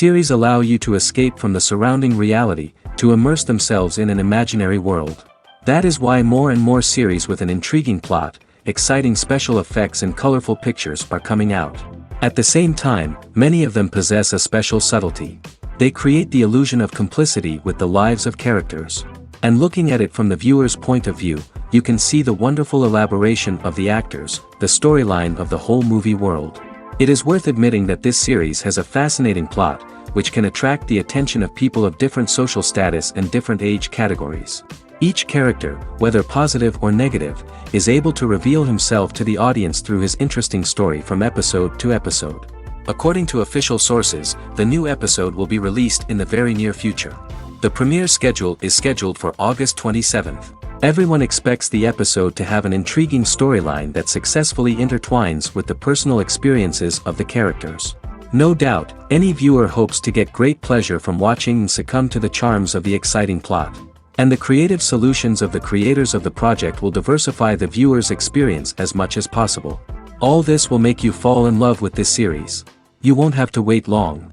Series allow you to escape from the surrounding reality, to immerse themselves in an imaginary world. That is why more and more series with an intriguing plot, exciting special effects and colorful pictures are coming out. At the same time, many of them possess a special subtlety. They create the illusion of complicity with the lives of characters. And looking at it from the viewer's point of view, you can see the wonderful elaboration of the actors, the storyline of the whole movie world. It is worth admitting that this series has a fascinating plot, which can attract the attention of people of different social status and different age categories. Each character, whether positive or negative, is able to reveal himself to the audience through his interesting story from episode to episode. According to official sources, the new episode will be released in the very near future. The premiere schedule is scheduled for August 27th. Everyone expects the episode to have an intriguing storyline that successfully intertwines with the personal experiences of the characters. No doubt, any viewer hopes to get great pleasure from watching and succumb to the charms of the exciting plot. And the creative solutions of the creators of the project will diversify the viewer's experience as much as possible. All this will make you fall in love with this series. You won't have to wait long.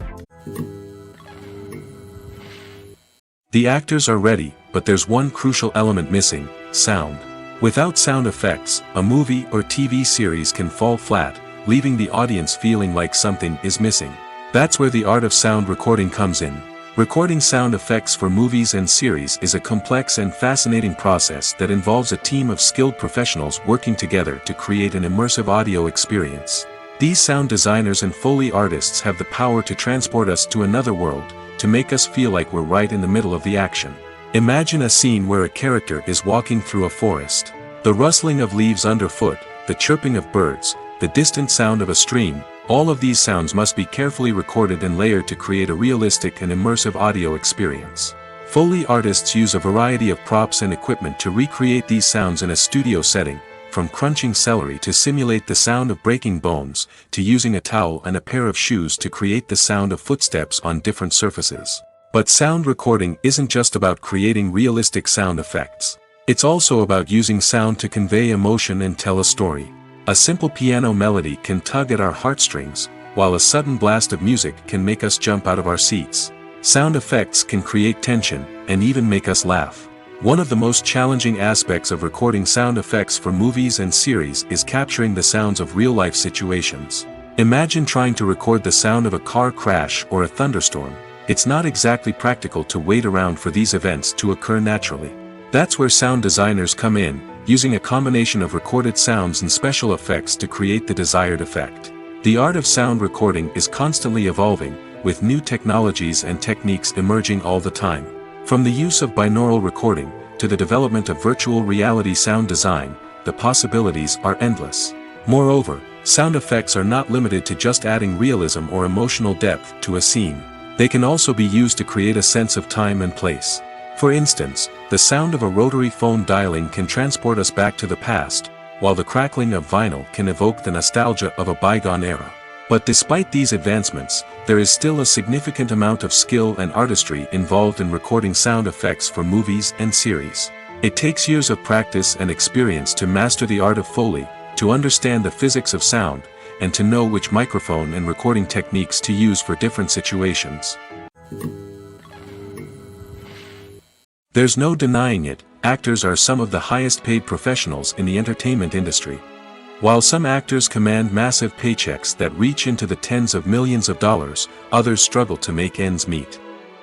The actors are ready, but there's one crucial element missing: sound. Without sound effects, a movie or TV series can fall flat, leaving the audience feeling like something is missing. That's where the art of sound recording comes in. Recording sound effects for movies and series is a complex and fascinating process that involves a team of skilled professionals working together to create an immersive audio experience. These sound designers and Foley artists have the power to transport us to another world, to make us feel like we're right in the middle of the action. Imagine a scene where a character is walking through a forest. The rustling of leaves underfoot, the chirping of birds, the distant sound of a stream, all of these sounds must be carefully recorded and layered to create a realistic and immersive audio experience. Foley artists use a variety of props and equipment to recreate these sounds in a studio setting, from crunching celery to simulate the sound of breaking bones, to using a towel and a pair of shoes to create the sound of footsteps on different surfaces. But sound recording isn't just about creating realistic sound effects. It's also about using sound to convey emotion and tell a story. A simple piano melody can tug at our heartstrings, while a sudden blast of music can make us jump out of our seats. Sound effects can create tension, and even make us laugh. One of the most challenging aspects of recording sound effects for movies and series is capturing the sounds of real-life situations. Imagine trying to record the sound of a car crash or a thunderstorm. It's not exactly practical to wait around for these events to occur naturally. That's where sound designers come in, using a combination of recorded sounds and special effects to create the desired effect. The art of sound recording is constantly evolving, with new technologies and techniques emerging all the time. From the use of binaural recording, to the development of virtual reality sound design, the possibilities are endless. Moreover, sound effects are not limited to just adding realism or emotional depth to a scene. They can also be used to create a sense of time and place. For instance, the sound of a rotary phone dialing can transport us back to the past, while the crackling of vinyl can evoke the nostalgia of a bygone era. But despite these advancements, there is still a significant amount of skill and artistry involved in recording sound effects for movies and series. It takes years of practice and experience to master the art of Foley, to understand the physics of sound, and to know which microphone and recording techniques to use for different situations. There's no denying it, actors are some of the highest paid professionals in the entertainment industry. While some actors command massive paychecks that reach into the tens of millions of dollars, others struggle to make ends meet.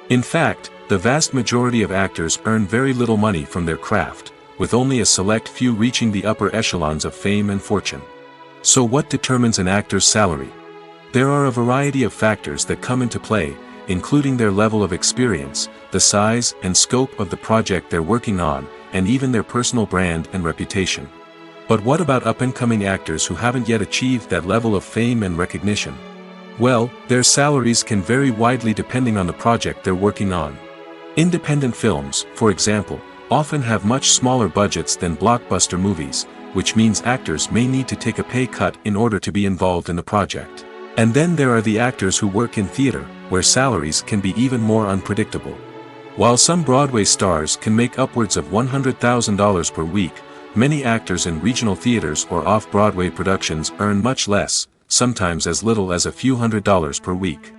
In fact, the vast majority of actors earn very little money from their craft, with only a select few reaching the upper echelons of fame and fortune. So what determines an actor's salary? There are a variety of factors that come into play, including their level of experience, the size and scope of the project they're working on, and even their personal brand and reputation. But what about up-and-coming actors who haven't yet achieved that level of fame and recognition? Well, their salaries can vary widely depending on the project they're working on. Independent films, for example, often have much smaller budgets than blockbuster movies, which means actors may need to take a pay cut in order to be involved in the project. And then there are the actors who work in theater, where salaries can be even more unpredictable. While some Broadway stars can make upwards of $100,000 per week, many actors in regional theaters or off-Broadway productions earn much less, sometimes as little as a few $100s per week.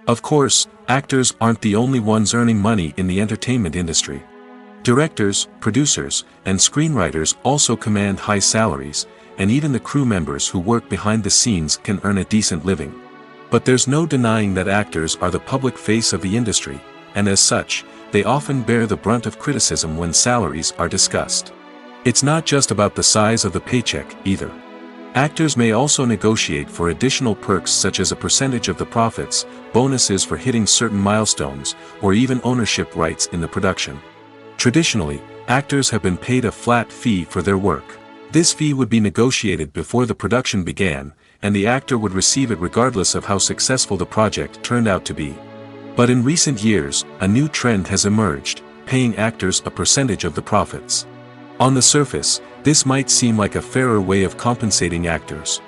Of course, actors aren't the only ones earning money in the entertainment industry. Directors, producers, and screenwriters also command high salaries, and even the crew members who work behind the scenes can earn a decent living. But there's no denying that actors are the public face of the industry, and as such, they often bear the brunt of criticism when salaries are discussed. It's not just about the size of the paycheck, either. Actors may also negotiate for additional perks such as a percentage of the profits, bonuses for hitting certain milestones, or even ownership rights in the production. Traditionally, actors have been paid a flat fee for their work. This fee would be negotiated before the production began, and the actor would receive it regardless of how successful the project turned out to be. But in recent years, a new trend has emerged, paying actors a percentage of the profits. On the surface, this might seem like a fairer way of compensating actors.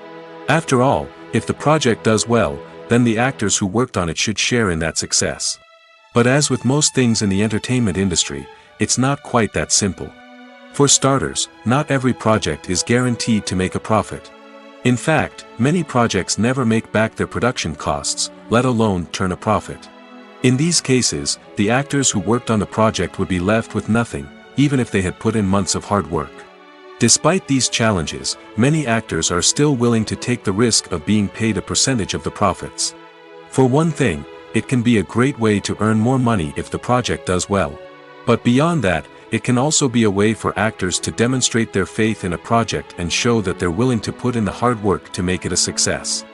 After all, if the project does well, then the actors who worked on it should share in that success. But as with most things in the entertainment industry, it's not quite that simple. For starters, not every project is guaranteed to make a profit. In fact, many projects never make back their production costs, let alone turn a profit. In these cases, the actors who worked on the project would be left with nothing, even if they had put in months of hard work. Despite these challenges, many actors are still willing to take the risk of being paid a percentage of the profits. For one thing, it can be a great way to earn more money if the project does well. But beyond that, it can also be a way for actors to demonstrate their faith in a project and show that they're willing to put in the hard work to make it a success.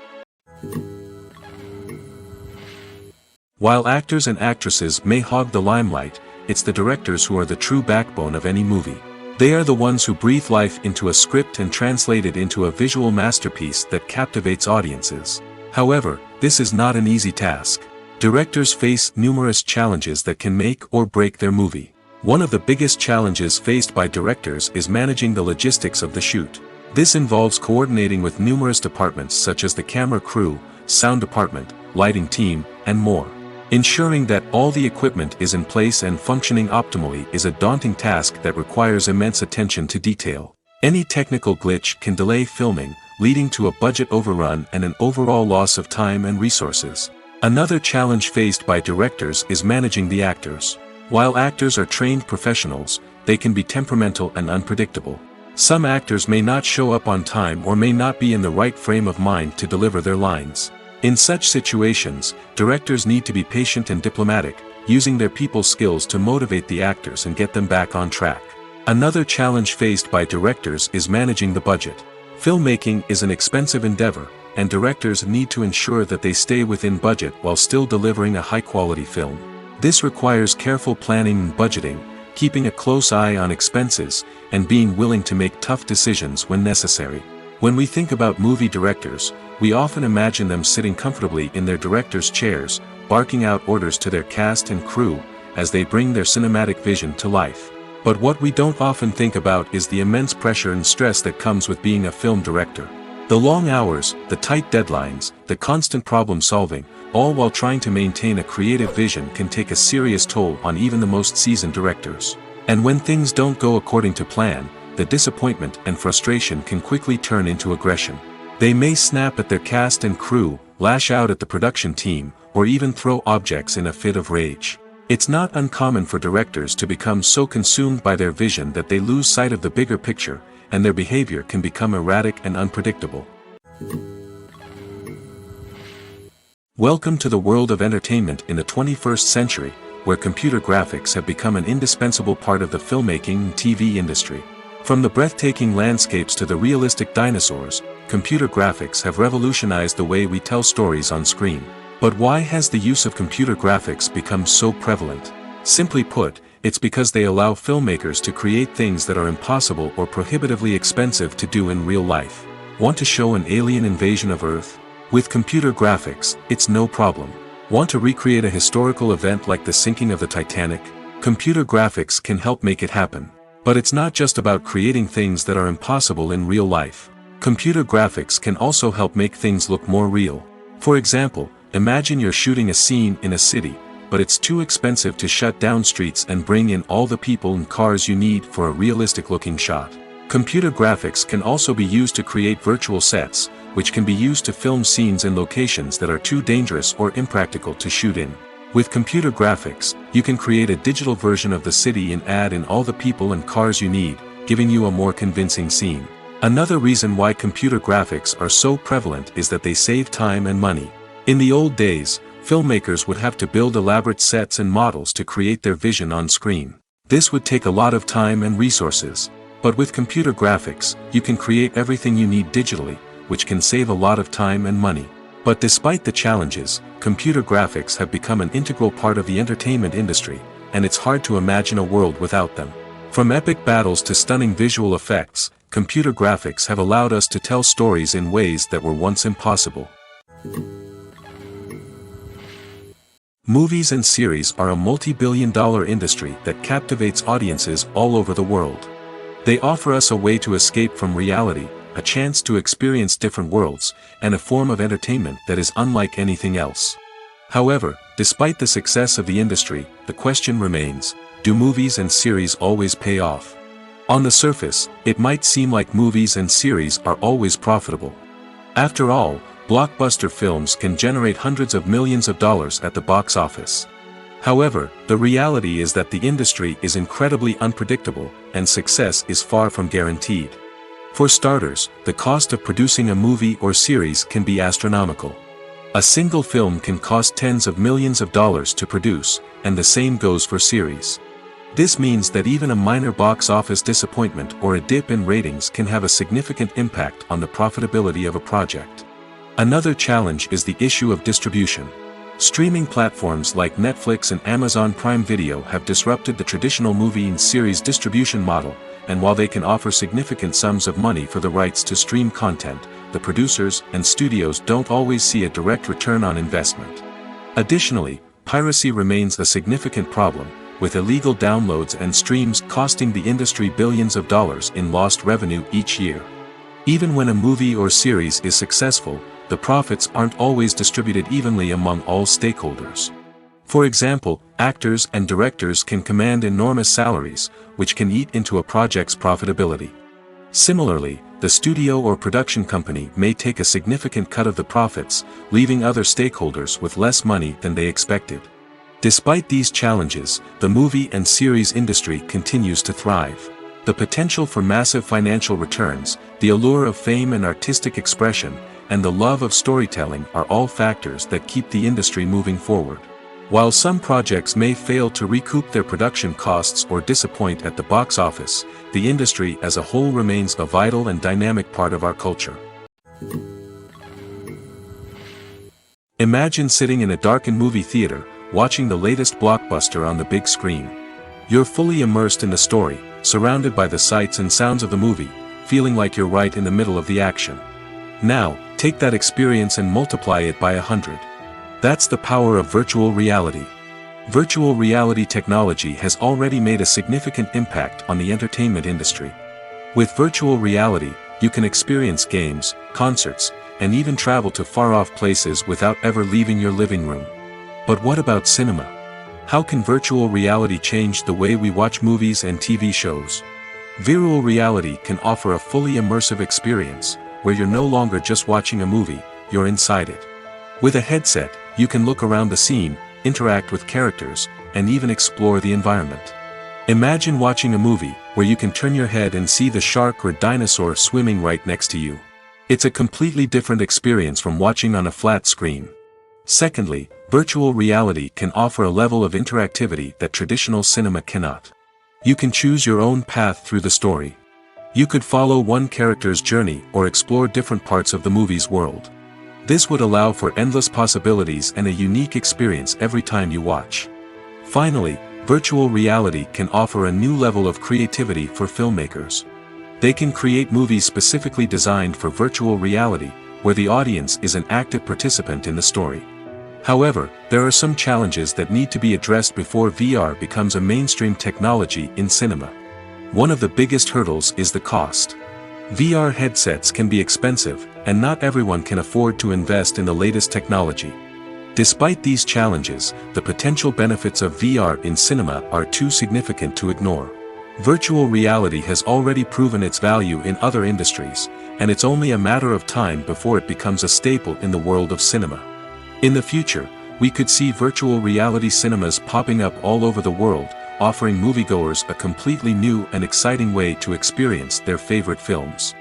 While actors and actresses may hog the limelight, it's the directors who are the true backbone of any movie. They are the ones who breathe life into a script and translate it into a visual masterpiece that captivates audiences. However, this is not an easy task. Directors face numerous challenges that can make or break their movie. One of the biggest challenges faced by directors is managing the logistics of the shoot. This involves coordinating with numerous departments such as the camera crew, sound department, lighting team, and more. Ensuring that all the equipment is in place and functioning optimally is a daunting task that requires immense attention to detail. Any technical glitch can delay filming, leading to a budget overrun and an overall loss of time and resources. Another challenge faced by directors is managing the actors. While actors are trained professionals, they can be temperamental and unpredictable. Some actors may not show up on time or may not be in the right frame of mind to deliver their lines. In such situations, directors need to be patient and diplomatic, using their people skills to motivate the actors and get them back on track. Another challenge faced by directors is managing the budget. Filmmaking is an expensive endeavor, and directors need to ensure that they stay within budget while still delivering a high-quality film. This requires careful planning and budgeting, keeping a close eye on expenses, and being willing to make tough decisions when necessary. When we think about movie directors, we often imagine them sitting comfortably in their director's chairs, barking out orders to their cast and crew, as they bring their cinematic vision to life. But what we don't often think about is the immense pressure and stress that comes with being a film director. The long hours, the tight deadlines, the constant problem solving, all while trying to maintain a creative vision can take a serious toll on even the most seasoned directors. And when things don't go according to plan, the disappointment and frustration can quickly turn into aggression. They may snap at their cast and crew, lash out at the production team, or even throw objects in a fit of rage. It's not uncommon for directors to become so consumed by their vision that they lose sight of the bigger picture, and their behavior can become erratic and unpredictable. Welcome to the world of entertainment in the 21st century, where computer graphics have become an indispensable part of the filmmaking and TV industry. From the breathtaking landscapes to the realistic dinosaurs, computer graphics have revolutionized the way we tell stories on screen. But why has the use of computer graphics become so prevalent? Simply put, it's because they allow filmmakers to create things that are impossible or prohibitively expensive to do in real life. Want to show an alien invasion of Earth? With computer graphics, it's no problem. Want to recreate a historical event like the sinking of the Titanic? Computer graphics can help make it happen. But it's not just about creating things that are impossible in real life. Computer graphics can also help make things look more real. For example, imagine you're shooting a scene in a city, but it's too expensive to shut down streets and bring in all the people and cars you need for a realistic-looking shot. Computer graphics can also be used to create virtual sets, which can be used to film scenes in locations that are too dangerous or impractical to shoot in. With computer graphics, you can create a digital version of the city and add in all the people and cars you need, giving you a more convincing scene. Another reason why computer graphics are so prevalent is that they save time and money. In the old days, filmmakers would have to build elaborate sets and models to create their vision on screen. This would take a lot of time and resources. But with computer graphics, you can create everything you need digitally, which can save a lot of time and money. But despite the challenges, computer graphics have become an integral part of the entertainment industry, and it's hard to imagine a world without them. From epic battles to stunning visual effects, computer graphics have allowed us to tell stories in ways that were once impossible. Movies and series are a multi-billion-dollar industry that captivates audiences all over the world. They offer us a way to escape from reality, a chance to experience different worlds, and a form of entertainment that is unlike anything else. However, despite the success of the industry, the question remains, do movies and series always pay off? On the surface, it might seem like movies and series are always profitable. After all, blockbuster films can generate hundreds of millions of dollars at the box office. However, the reality is that the industry is incredibly unpredictable, and success is far from guaranteed. For starters, the cost of producing a movie or series can be astronomical. A single film can cost tens of millions of dollars to produce, and the same goes for series. This means that even a minor box office disappointment or a dip in ratings can have a significant impact on the profitability of a project. Another challenge is the issue of distribution. Streaming platforms like Netflix and Amazon Prime Video have disrupted the traditional movie and series distribution model, and while they can offer significant sums of money for the rights to stream content, the producers and studios don't always see a direct return on investment. Additionally, piracy remains a significant problem, with illegal downloads and streams costing the industry billions of dollars in lost revenue each year. Even when a movie or series is successful, the profits aren't always distributed evenly among all stakeholders. For example, actors and directors can command enormous salaries, which can eat into a project's profitability. Similarly, the studio or production company may take a significant cut of the profits, leaving other stakeholders with less money than they expected. Despite these challenges, the movie and series industry continues to thrive. The potential for massive financial returns, the allure of fame and artistic expression, and the love of storytelling are all factors that keep the industry moving forward. While some projects may fail to recoup their production costs or disappoint at the box office, the industry as a whole remains a vital and dynamic part of our culture. Imagine sitting in a darkened movie theater, watching the latest blockbuster on the big screen. You're fully immersed in the story, surrounded by the sights and sounds of the movie, feeling like you're right in the middle of the action. Now, take that experience and multiply it by 100. That's the power of virtual reality. Virtual reality technology has already made a significant impact on the entertainment industry. With virtual reality, you can experience games, concerts, and even travel to far-off places without ever leaving your living room. But what about cinema? How can virtual reality change the way we watch movies and TV shows? Virtual reality can offer a fully immersive experience, where you're no longer just watching a movie, you're inside it. With a headset, you can look around the scene, interact with characters, and even explore the environment. Imagine watching a movie where you can turn your head and see the shark or dinosaur swimming right next to you. It's a completely different experience from watching on a flat screen. Secondly, virtual reality can offer a level of interactivity that traditional cinema cannot. You can choose your own path through the story. You could follow one character's journey or explore different parts of the movie's world. This would allow for endless possibilities and a unique experience every time you watch. Finally, virtual reality can offer a new level of creativity for filmmakers. They can create movies specifically designed for virtual reality, where the audience is an active participant in the story. However, there are some challenges that need to be addressed before VR becomes a mainstream technology in cinema. One of the biggest hurdles is the cost. VR headsets can be expensive, and not everyone can afford to invest in the latest technology. Despite these challenges, the potential benefits of VR in cinema are too significant to ignore. Virtual reality has already proven its value in other industries, and it's only a matter of time before it becomes a staple in the world of cinema. In the future, we could see virtual reality cinemas popping up all over the world, offering moviegoers a completely new and exciting way to experience their favorite films.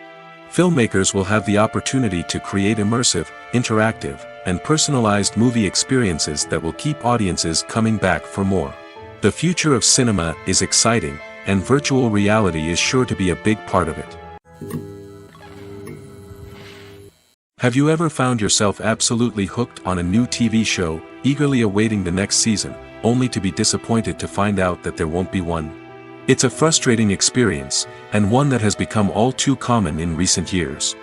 Filmmakers will have the opportunity to create immersive, interactive, and personalized movie experiences that will keep audiences coming back for more. The future of cinema is exciting, and virtual reality is sure to be a big part of it. Have you ever found yourself absolutely hooked on a new TV show, eagerly awaiting the next season, only to be disappointed to find out that there won't be one? It's a frustrating experience, and one that has become all too common in recent years.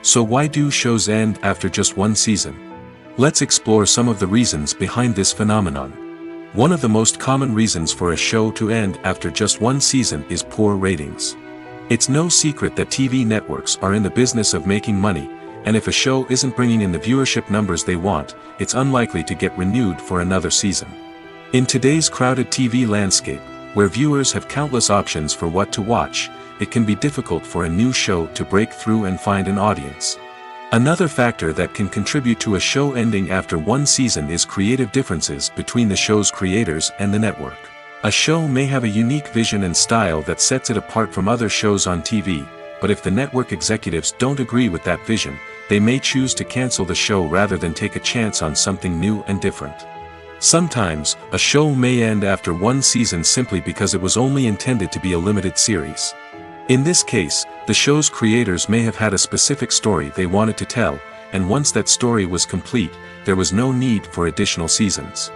So why do shows end after just one season? Let's explore some of the reasons behind this phenomenon. One of the most common reasons for a show to end after just one season is poor ratings. It's no secret that TV networks are in the business of making money, and if a show isn't bringing in the viewership numbers they want, it's unlikely to get renewed for another season. In today's crowded TV landscape, where viewers have countless options for what to watch, it can be difficult for a new show to break through and find an audience. Another factor that can contribute to a show ending after one season is creative differences between the show's creators and the network. A show may have a unique vision and style that sets it apart from other shows on TV, but if the network executives don't agree with that vision, they may choose to cancel the show rather than take a chance on something new and different. Sometimes, a show may end after one season simply because it was only intended to be a limited series. In this case, the show's creators may have had a specific story they wanted to tell, and once that story was complete, there was no need for additional seasons.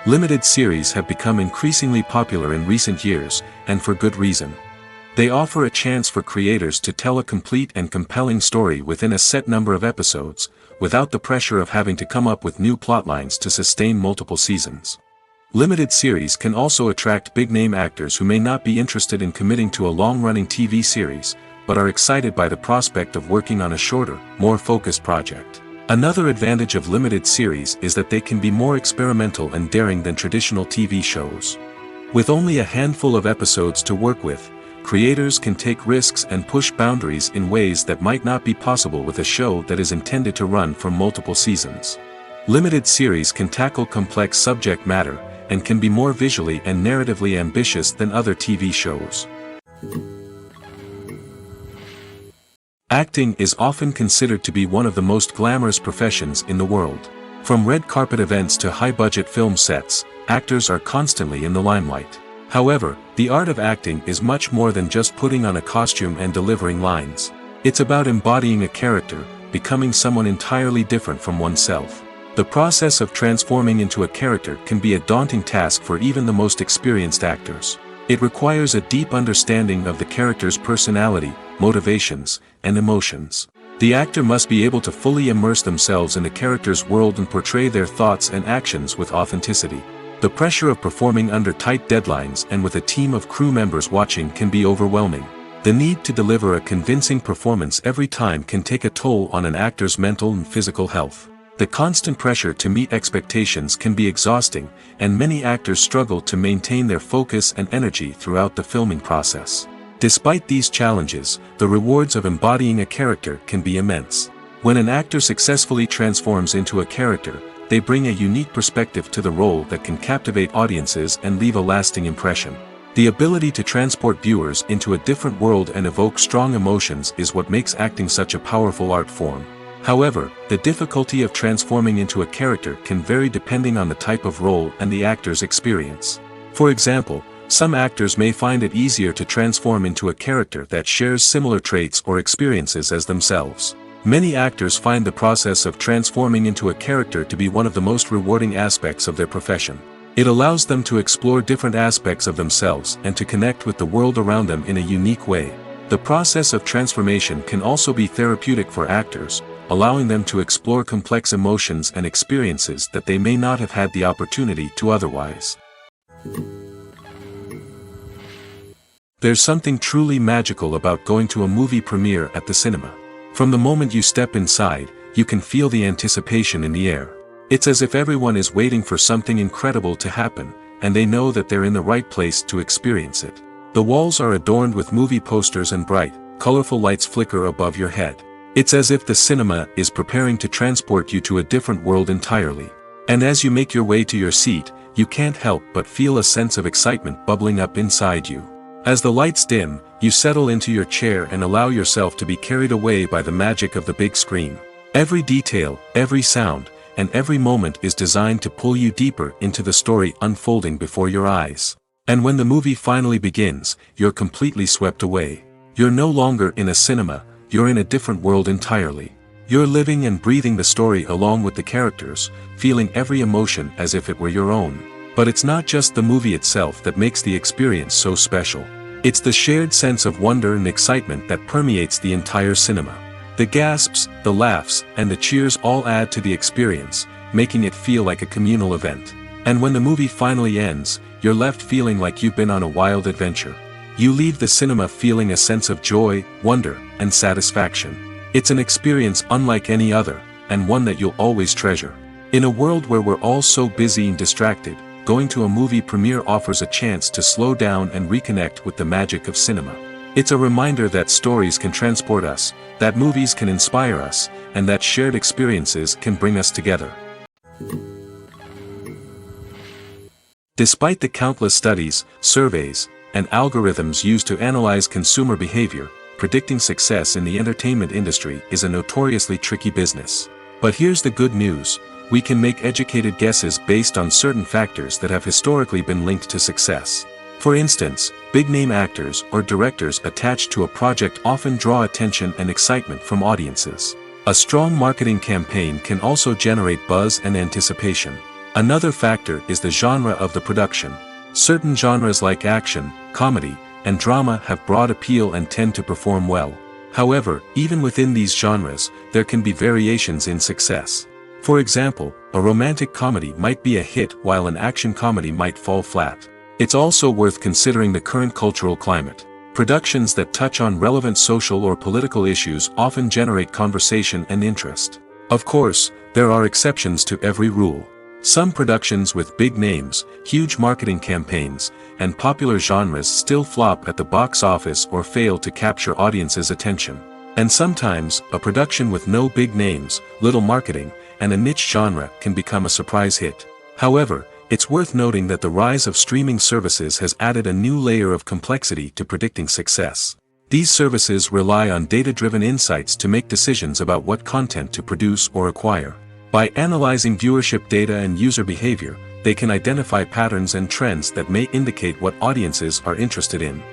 Limited series have become increasingly popular in recent years, and for good reason. They offer a chance for creators to tell a complete and compelling story within a set number of episodes, without the pressure of having to come up with new plotlines to sustain multiple seasons. Limited series can also attract big-name actors who may not be interested in committing to a long-running TV series, but are excited by the prospect of working on a shorter, more focused project. Another advantage of limited series is that they can be more experimental and daring than traditional TV shows. With only a handful of episodes to work with, creators can take risks and push boundaries in ways that might not be possible with a show that is intended to run for multiple seasons. Limited series can tackle complex subject matter, and can be more visually and narratively ambitious than other TV shows. Acting is often considered to be one of the most glamorous professions in the world. From red carpet events to high-budget film sets, actors are constantly in the limelight. However, the art of acting is much more than just putting on a costume and delivering lines. It's about embodying a character, becoming someone entirely different from oneself. The process of transforming into a character can be a daunting task for even the most experienced actors. It requires a deep understanding of the character's personality, motivations, and emotions. The actor must be able to fully immerse themselves in the character's world and portray their thoughts and actions with authenticity. The pressure of performing under tight deadlines and with a team of crew members watching can be overwhelming. The need to deliver a convincing performance every time can take a toll on an actor's mental and physical health. The constant pressure to meet expectations can be exhausting, and many actors struggle to maintain their focus and energy throughout the filming process. Despite these challenges, the rewards of embodying a character can be immense. When an actor successfully transforms into a character, they bring a unique perspective to the role that can captivate audiences and leave a lasting impression. The ability to transport viewers into a different world and evoke strong emotions is what makes acting such a powerful art form. However, the difficulty of transforming into a character can vary depending on the type of role and the actor's experience. For example, some actors may find it easier to transform into a character that shares similar traits or experiences as themselves. Many actors find the process of transforming into a character to be one of the most rewarding aspects of their profession. It allows them to explore different aspects of themselves and to connect with the world around them in a unique way. The process of transformation can also be therapeutic for actors, allowing them to explore complex emotions and experiences that they may not have had the opportunity to otherwise. There's something truly magical about going to a movie premiere at the cinema. From the moment you step inside, you can feel the anticipation in the air. It's as if everyone is waiting for something incredible to happen, and they know that they're in the right place to experience it. The walls are adorned with movie posters and bright, colorful lights flicker above your head. It's as if the cinema is preparing to transport you to a different world entirely. And as you make your way to your seat, you can't help but feel a sense of excitement bubbling up inside you. As the lights dim, you settle into your chair and allow yourself to be carried away by the magic of the big screen. Every detail, every sound, and every moment is designed to pull you deeper into the story unfolding before your eyes. And when the movie finally begins, you're completely swept away. You're no longer in a cinema, you're in a different world entirely. You're living and breathing the story along with the characters, feeling every emotion as if it were your own. But it's not just the movie itself that makes the experience so special. It's the shared sense of wonder and excitement that permeates the entire cinema. The gasps, the laughs, and the cheers all add to the experience, making it feel like a communal event. And when the movie finally ends, you're left feeling like you've been on a wild adventure. You leave the cinema feeling a sense of joy, wonder, and satisfaction. It's an experience unlike any other, and one that you'll always treasure. In a world where we're all so busy and distracted, going to a movie premiere offers a chance to slow down and reconnect with the magic of cinema. It's a reminder that stories can transport us, that movies can inspire us, and that shared experiences can bring us together. Despite the countless studies, surveys, and algorithms used to analyze consumer behavior, predicting success in the entertainment industry is a notoriously tricky business. But here's the good news. We can make educated guesses based on certain factors that have historically been linked to success. For instance, big-name actors or directors attached to a project often draw attention and excitement from audiences. A strong marketing campaign can also generate buzz and anticipation. Another factor is the genre of the production. Certain genres like action, comedy, and drama have broad appeal and tend to perform well. However, even within these genres, there can be variations in success. For example, a romantic comedy might be a hit while an action comedy might fall flat. It's also worth considering the current cultural climate. Productions that touch on relevant social or political issues often generate conversation and interest. Of course, there are exceptions to every rule. Some productions with big names, huge marketing campaigns, and popular genres still flop at the box office or fail to capture audiences' attention. And sometimes, a production with no big names, little marketing, and a niche genre can become a surprise hit. However, it's worth noting that the rise of streaming services has added a new layer of complexity to predicting success. These services rely on data-driven insights to make decisions about what content to produce or acquire. By analyzing viewership data and user behavior, they can identify patterns and trends that may indicate what audiences are interested in.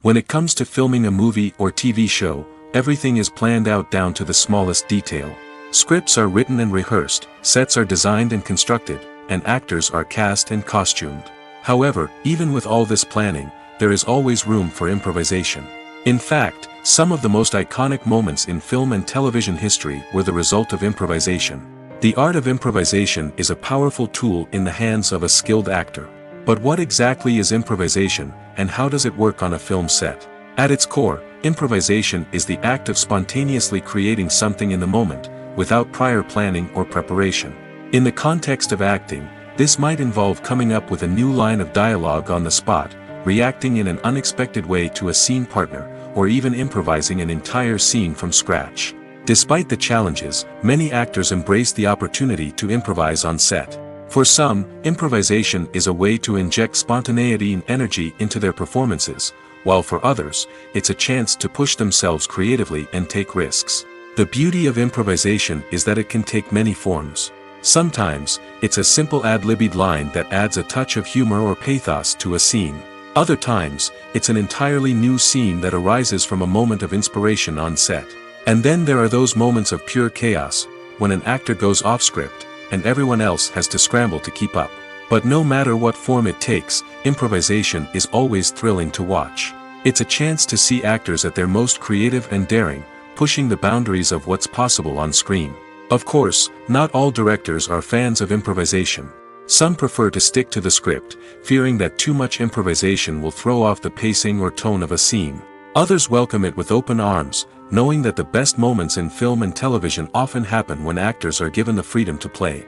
When it comes to filming a movie or TV show, everything is planned out down to the smallest detail. Scripts are written and rehearsed, sets are designed and constructed, and actors are cast and costumed. However, even with all this planning, there is always room for improvisation. In fact, some of the most iconic moments in film and television history were the result of improvisation. The art of improvisation is a powerful tool in the hands of a skilled actor. But what exactly is improvisation, and how does it work on a film set? At its core, improvisation is the act of spontaneously creating something in the moment, without prior planning or preparation. In the context of acting, this might involve coming up with a new line of dialogue on the spot, reacting in an unexpected way to a scene partner, or even improvising an entire scene from scratch. Despite the challenges, many actors embrace the opportunity to improvise on set. For some, improvisation is a way to inject spontaneity and energy into their performances, while for others, it's a chance to push themselves creatively and take risks. The beauty of improvisation is that it can take many forms. Sometimes, it's a simple ad-libbed line that adds a touch of humor or pathos to a scene. Other times, it's an entirely new scene that arises from a moment of inspiration on set. And then there are those moments of pure chaos, when an actor goes off script, and everyone else has to scramble to keep up. But no matter what form it takes, improvisation is always thrilling to watch. It's a chance to see actors at their most creative and daring, pushing the boundaries of what's possible on screen. Of course, not all directors are fans of improvisation. Some prefer to stick to the script, fearing that too much improvisation will throw off the pacing or tone of a scene. Others welcome it with open arms, knowing that the best moments in film and television often happen when actors are given the freedom to play.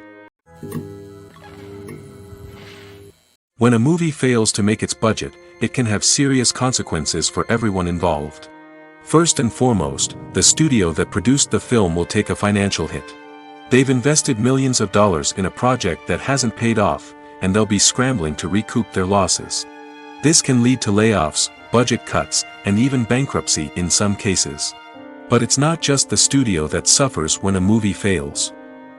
When a movie fails to make its budget, it can have serious consequences for everyone involved. First and foremost, the studio that produced the film will take a financial hit. They've invested millions of dollars in a project that hasn't paid off, and they'll be scrambling to recoup their losses. This can lead to layoffs, budget cuts, and even bankruptcy in some cases. But it's not just the studio that suffers when a movie fails.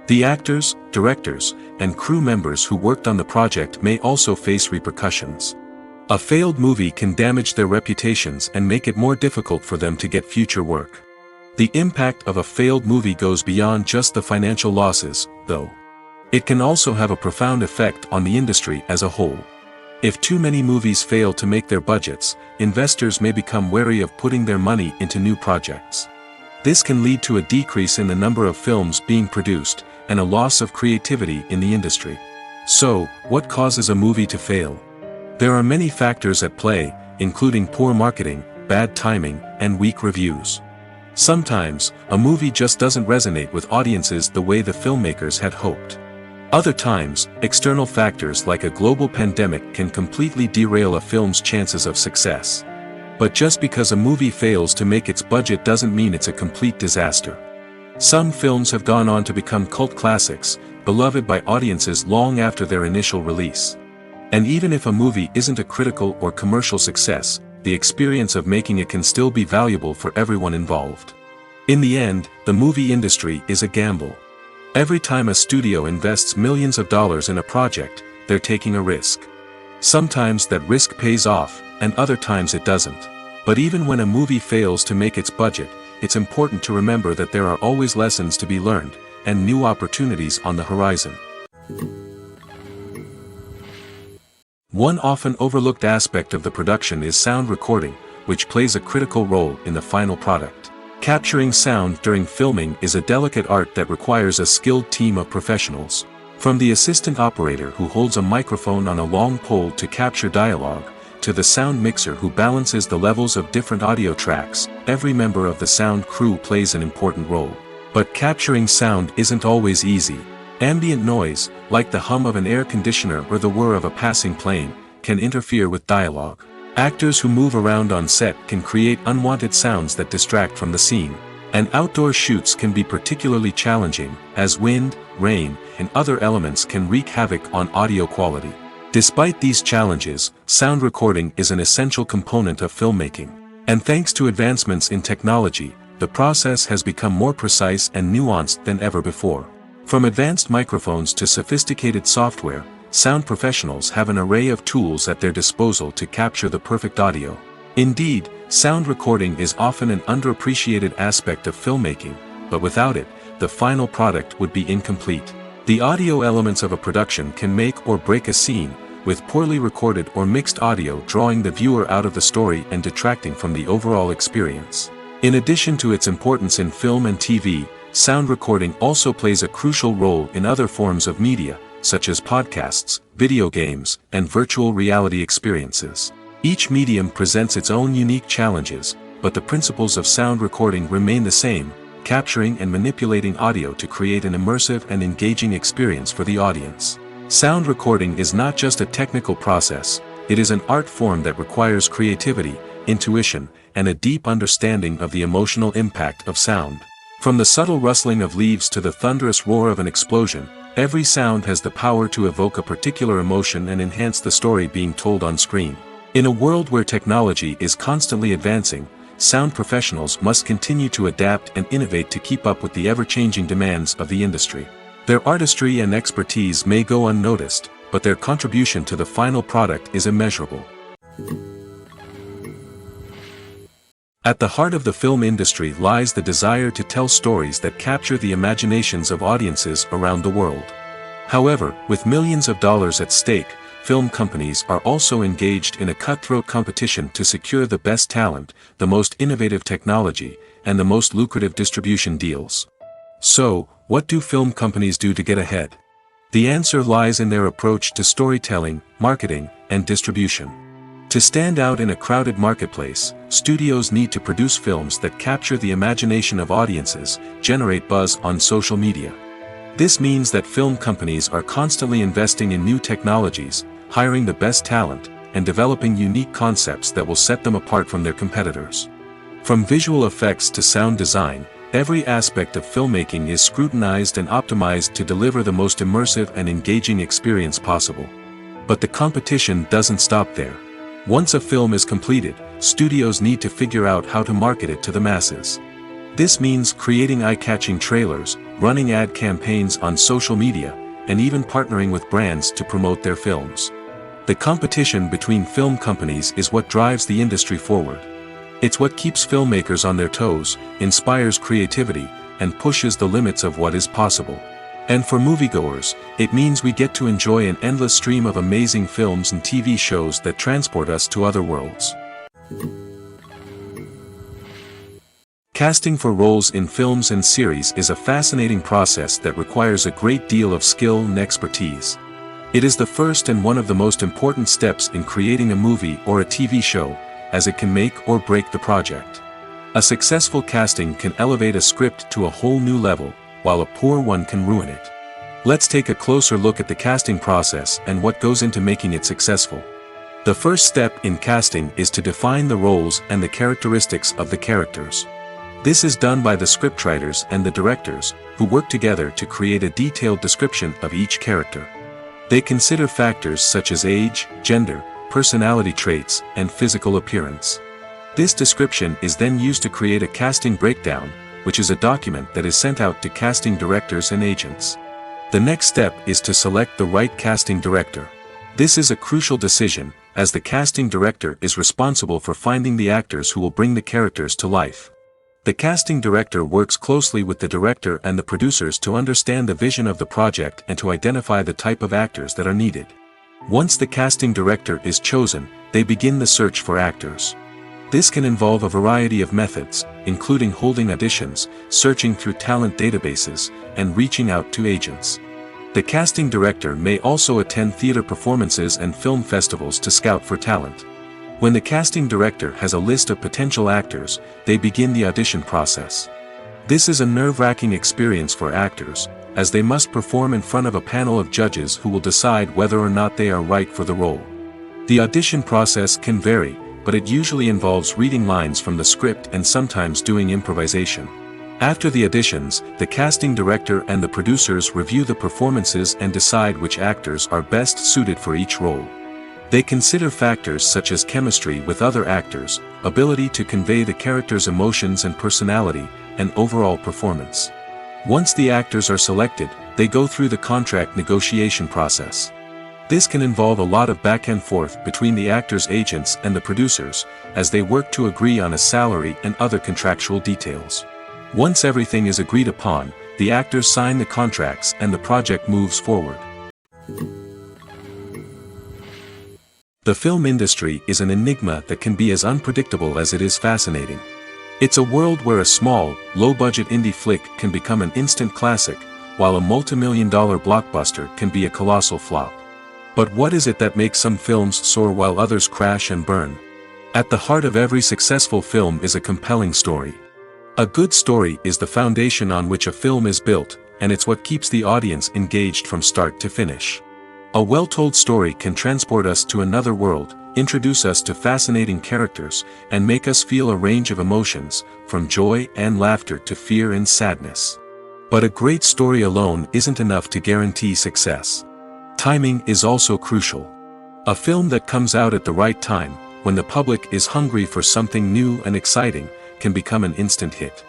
The actors, directors, and crew members who worked on the project may also face repercussions. A failed movie can damage their reputations and make it more difficult for them to get future work. The impact of a failed movie goes beyond just the financial losses, though. It can also have a profound effect on the industry as a whole. If too many movies fail to make their budgets, investors may become wary of putting their money into new projects. This can lead to a decrease in the number of films being produced, and a loss of creativity in the industry. So, what causes a movie to fail? There are many factors at play, including poor marketing, bad timing, and weak reviews. Sometimes, a movie just doesn't resonate with audiences the way the filmmakers had hoped. Other times, external factors like a global pandemic can completely derail a film's chances of success. But just because a movie fails to make its budget doesn't mean it's a complete disaster. Some films have gone on to become cult classics, beloved by audiences long after their initial release. And even if a movie isn't a critical or commercial success, the experience of making it can still be valuable for everyone involved. In the end, the movie industry is a gamble. Every time a studio invests millions of dollars in a project, they're taking a risk. Sometimes that risk pays off, and other times it doesn't. But even when a movie fails to make its budget, it's important to remember that there are always lessons to be learned, and new opportunities on the horizon. One often overlooked aspect of the production is sound recording, which plays a critical role in the final product. Capturing sound during filming is a delicate art that requires a skilled team of professionals. From the assistant operator who holds a microphone on a long pole to capture dialogue, to the sound mixer who balances the levels of different audio tracks, every member of the sound crew plays an important role. But capturing sound isn't always easy. Ambient noise, like the hum of an air conditioner or the whir of a passing plane, can interfere with dialogue. Actors who move around on set can create unwanted sounds that distract from the scene. And outdoor shoots can be particularly challenging, as wind, rain, and other elements can wreak havoc on audio quality. Despite these challenges, sound recording is an essential component of filmmaking. And thanks to advancements in technology, the process has become more precise and nuanced than ever before. From advanced microphones to sophisticated software, sound professionals have an array of tools at their disposal to capture the perfect audio. Indeed, sound recording is often an underappreciated aspect of filmmaking, but without it, the final product would be incomplete. The audio elements of a production can make or break a scene, with poorly recorded or mixed audio drawing the viewer out of the story and detracting from the overall experience. In addition to its importance in film and TV, sound recording also plays a crucial role in other forms of media, such as podcasts, video games, and virtual reality experiences. Each medium presents its own unique challenges, but the principles of sound recording remain the same, capturing and manipulating audio to create an immersive and engaging experience for the audience. Sound recording is not just a technical process, it is an art form that requires creativity, intuition, and a deep understanding of the emotional impact of sound. From the subtle rustling of leaves to the thunderous roar of an explosion, every sound has the power to evoke a particular emotion and enhance the story being told on screen. In a world where technology is constantly advancing, sound professionals must continue to adapt and innovate to keep up with the ever-changing demands of the industry. Their artistry and expertise may go unnoticed, but their contribution to the final product is immeasurable. At the heart of the film industry lies the desire to tell stories that capture the imaginations of audiences around the world. However, with millions of dollars at stake, film companies are also engaged in a cutthroat competition to secure the best talent, the most innovative technology, and the most lucrative distribution deals. So, what do film companies do to get ahead? The answer lies in their approach to storytelling, marketing, and distribution. To stand out in a crowded marketplace, studios need to produce films that capture the imagination of audiences, generate buzz on social media. This means that film companies are constantly investing in new technologies, hiring the best talent, and developing unique concepts that will set them apart from their competitors. From visual effects to sound design, every aspect of filmmaking is scrutinized and optimized to deliver the most immersive and engaging experience possible. But the competition doesn't stop there. Once a film is completed, studios need to figure out how to market it to the masses. This means creating eye-catching trailers, running ad campaigns on social media, and even partnering with brands to promote their films. The competition between film companies is what drives the industry forward. It's what keeps filmmakers on their toes, inspires creativity, and pushes the limits of what is possible. And for moviegoers, it means we get to enjoy an endless stream of amazing films and TV shows that transport us to other worlds. Casting for roles in films and series is a fascinating process that requires a great deal of skill and expertise. It is the first and one of the most important steps in creating a movie or a TV show, as it can make or break the project. A successful casting can elevate a script to a whole new level, while a poor one can ruin it. Let's take a closer look at the casting process and what goes into making it successful. The first step in casting is to define the roles and the characteristics of the characters. This is done by the scriptwriters and the directors, who work together to create a detailed description of each character. They consider factors such as age, gender, personality traits, and physical appearance. This description is then used to create a casting breakdown, which is a document that is sent out to casting directors and agents. The next step is to select the right casting director. This is a crucial decision, as the casting director is responsible for finding the actors who will bring the characters to life. The casting director works closely with the director and the producers to understand the vision of the project and to identify the type of actors that are needed. Once the casting director is chosen, they begin the search for actors. This can involve a variety of methods, including holding auditions, searching through talent databases, and reaching out to agents. The casting director may also attend theater performances and film festivals to scout for talent. When the casting director has a list of potential actors, they begin the audition process. This is a nerve-wracking experience for actors, as they must perform in front of a panel of judges who will decide whether or not they are right for the role. The audition process can vary, but it usually involves reading lines from the script and sometimes doing improvisation. After the auditions, the casting director and the producers review the performances and decide which actors are best suited for each role. They consider factors such as chemistry with other actors, ability to convey the character's emotions and personality, and overall performance. Once the actors are selected, they go through the contract negotiation process. This can involve a lot of back and forth between the actors' agents and the producers, as they work to agree on a salary and other contractual details. Once everything is agreed upon, the actors sign the contracts and the project moves forward. The film industry is an enigma that can be as unpredictable as it is fascinating. It's a world where a small, low-budget indie flick can become an instant classic, while a multi-million-dollar blockbuster can be a colossal flop. But what is it that makes some films soar while others crash and burn? At the heart of every successful film is a compelling story. A good story is the foundation on which a film is built, and it's what keeps the audience engaged from start to finish. A well-told story can transport us to another world, introduce us to fascinating characters, and make us feel a range of emotions, from joy and laughter to fear and sadness. But a great story alone isn't enough to guarantee success. Timing is also crucial. A film that comes out at the right time, when the public is hungry for something new and exciting, can become an instant hit.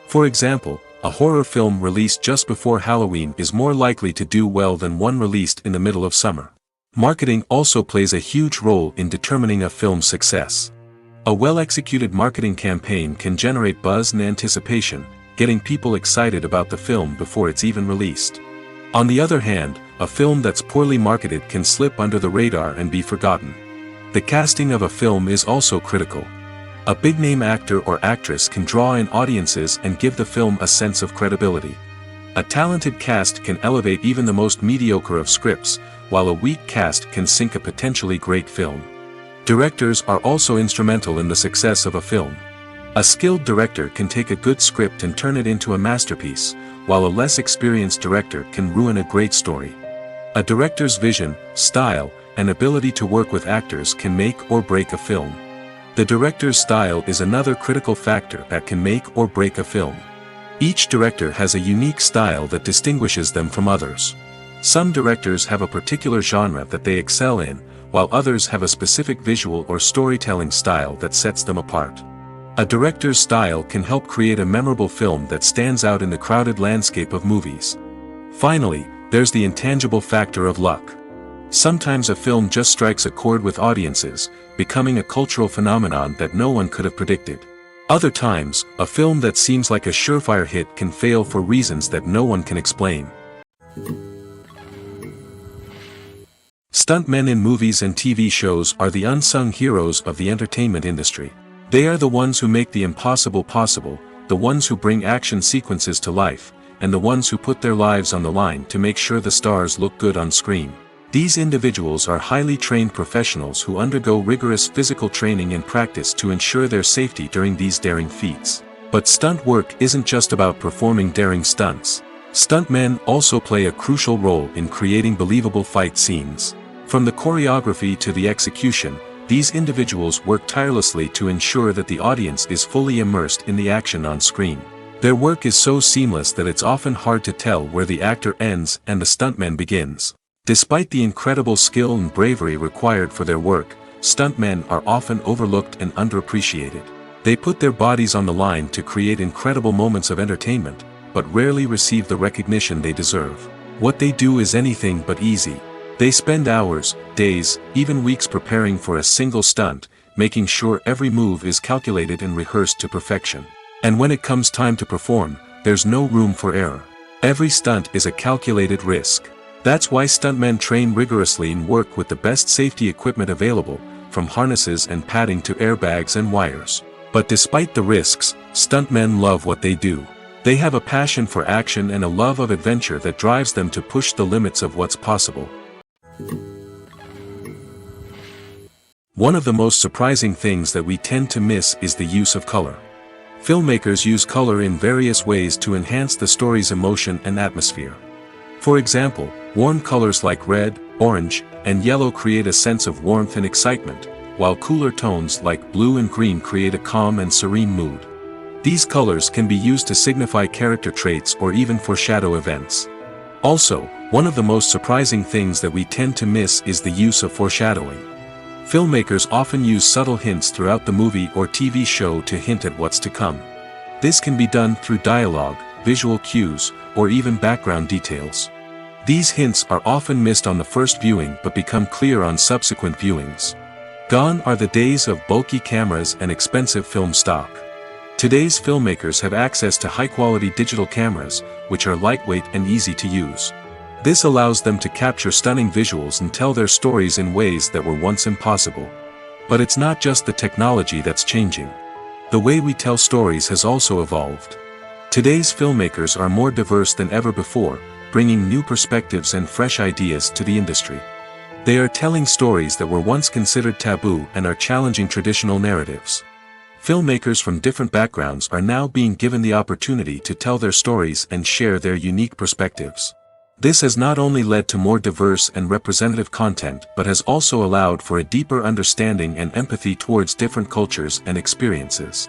For example, a horror film released just before Halloween is more likely to do well than one released in the middle of summer. Marketing also plays a huge role in determining a film's success. A well-executed marketing campaign can generate buzz and anticipation, getting people excited about the film before it's even released. On the other hand, a film that's poorly marketed can slip under the radar and be forgotten. The casting of a film is also critical. A big-name actor or actress can draw in audiences and give the film a sense of credibility. A talented cast can elevate even the most mediocre of scripts, while a weak cast can sink a potentially great film. Directors are also instrumental in the success of a film. A skilled director can take a good script and turn it into a masterpiece, while a less experienced director can ruin a great story. A director's vision, style, and ability to work with actors can make or break a film. The director's style is another critical factor that can make or break a film. Each director has a unique style that distinguishes them from others. Some directors have a particular genre that they excel in, while others have a specific visual or storytelling style that sets them apart. A director's style can help create a memorable film that stands out in the crowded landscape of movies. Finally, there's the intangible factor of luck. Sometimes a film just strikes a chord with audiences, becoming a cultural phenomenon that no one could have predicted. Other times, a film that seems like a surefire hit can fail for reasons that no one can explain. Stuntmen in movies and TV shows are the unsung heroes of the entertainment industry. They are the ones who make the impossible possible, the ones who bring action sequences to life, and the ones who put their lives on the line to make sure the stars look good on screen. These individuals are highly trained professionals who undergo rigorous physical training and practice to ensure their safety during these daring feats. But stunt work isn't just about performing daring stunts. Stuntmen also play a crucial role in creating believable fight scenes. From the choreography to the execution, these individuals work tirelessly to ensure that the audience is fully immersed in the action on screen. Their work is so seamless that it's often hard to tell where the actor ends and the stuntman begins. Despite the incredible skill and bravery required for their work, stuntmen are often overlooked and underappreciated. They put their bodies on the line to create incredible moments of entertainment, but rarely receive the recognition they deserve. What they do is anything but easy. They spend hours, days, even weeks preparing for a single stunt, making sure every move is calculated and rehearsed to perfection. And when it comes time to perform, there's no room for error. Every stunt is a calculated risk. That's why stuntmen train rigorously and work with the best safety equipment available, from harnesses and padding to airbags and wires. But despite the risks, stuntmen love what they do. They have a passion for action and a love of adventure that drives them to push the limits of what's possible. One of the most surprising things that we tend to miss is the use of color. Filmmakers use color in various ways to enhance the story's emotion and atmosphere. For example, warm colors like red, orange, and yellow create a sense of warmth and excitement, while cooler tones like blue and green create a calm and serene mood. These colors can be used to signify character traits or even foreshadow events. Also, one of the most surprising things that we tend to miss is the use of foreshadowing. Filmmakers often use subtle hints throughout the movie or TV show to hint at what's to come. This can be done through dialogue, visual cues, or even background details. These hints are often missed on the first viewing but become clear on subsequent viewings. Gone are the days of bulky cameras and expensive film stock. Today's filmmakers have access to high-quality digital cameras, which are lightweight and easy to use. This allows them to capture stunning visuals and tell their stories in ways that were once impossible. But it's not just the technology that's changing. The way we tell stories has also evolved. Today's filmmakers are more diverse than ever before, bringing new perspectives and fresh ideas to the industry. They are telling stories that were once considered taboo and are challenging traditional narratives. Filmmakers from different backgrounds are now being given the opportunity to tell their stories and share their unique perspectives. This has not only led to more diverse and representative content but has also allowed for a deeper understanding and empathy towards different cultures and experiences.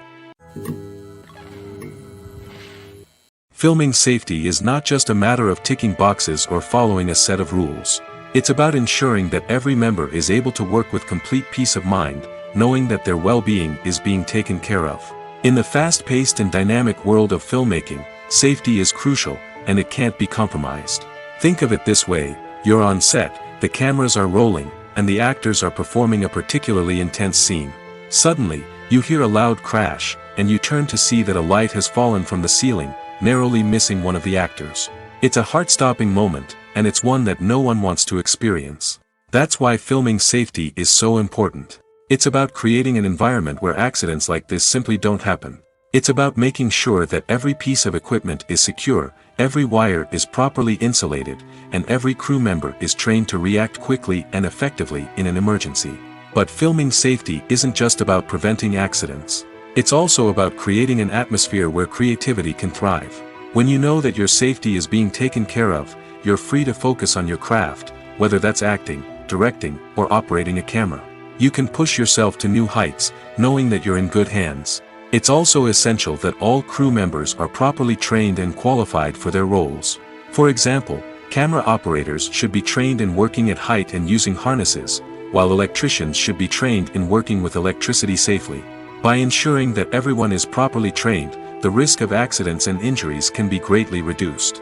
Filming safety is not just a matter of ticking boxes or following a set of rules. It's about ensuring that every member is able to work with complete peace of mind, knowing that their well-being is being taken care of. In the fast-paced and dynamic world of filmmaking, safety is crucial, and it can't be compromised. Think of it this way: you're on set, the cameras are rolling, and the actors are performing a particularly intense scene. Suddenly, you hear a loud crash, and you turn to see that a light has fallen from the ceiling, narrowly missing one of the actors. It's a heart-stopping moment, and it's one that no one wants to experience. That's why filming safety is so important. It's about creating an environment where accidents like this simply don't happen. It's about making sure that every piece of equipment is secure, every wire is properly insulated, and every crew member is trained to react quickly and effectively in an emergency. But filming safety isn't just about preventing accidents. It's also about creating an atmosphere where creativity can thrive. When you know that your safety is being taken care of, you're free to focus on your craft, whether that's acting, directing, or operating a camera. You can push yourself to new heights, knowing that you're in good hands. It's also essential that all crew members are properly trained and qualified for their roles. For example, camera operators should be trained in working at height and using harnesses, while electricians should be trained in working with electricity safely. By ensuring that everyone is properly trained, the risk of accidents and injuries can be greatly reduced.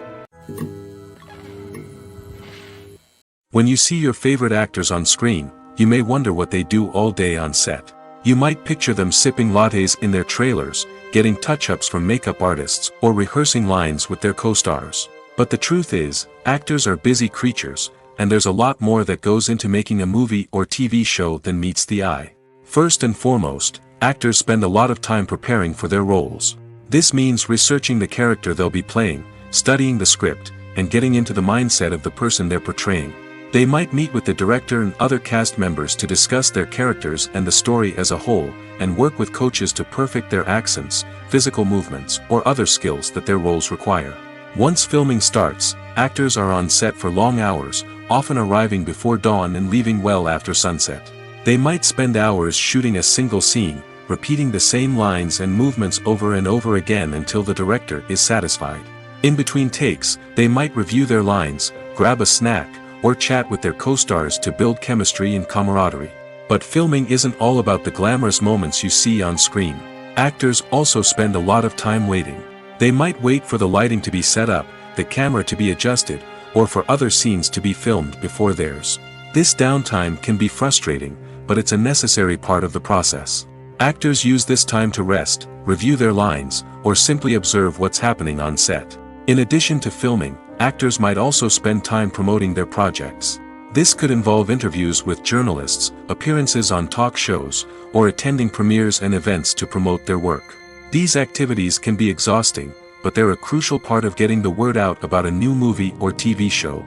When you see your favorite actors on screen, you may wonder what they do all day on set. You might picture them sipping lattes in their trailers, getting touch-ups from makeup artists, or rehearsing lines with their co-stars. But the truth is, actors are busy creatures, and there's a lot more that goes into making a movie or TV show than meets the eye. First and foremost, actors spend a lot of time preparing for their roles. This means researching the character they'll be playing, studying the script, and getting into the mindset of the person they're portraying. They might meet with the director and other cast members to discuss their characters and the story as a whole, and work with coaches to perfect their accents, physical movements, or other skills that their roles require. Once filming starts, actors are on set for long hours, often arriving before dawn and leaving well after sunset. They might spend hours shooting a single scene, repeating the same lines and movements over and over again until the director is satisfied. In between takes, they might review their lines, grab a snack, or chat with their co-stars to build chemistry and camaraderie. But filming isn't all about the glamorous moments you see on screen. Actors also spend a lot of time waiting. They might wait for the lighting to be set up, the camera to be adjusted, or for other scenes to be filmed before theirs. This downtime can be frustrating, but it's a necessary part of the process. Actors use this time to rest, review their lines, or simply observe what's happening on set. In addition to filming, actors might also spend time promoting their projects. This could involve interviews with journalists, appearances on talk shows, or attending premieres and events to promote their work. These activities can be exhausting, but they're a crucial part of getting the word out about a new movie or TV show.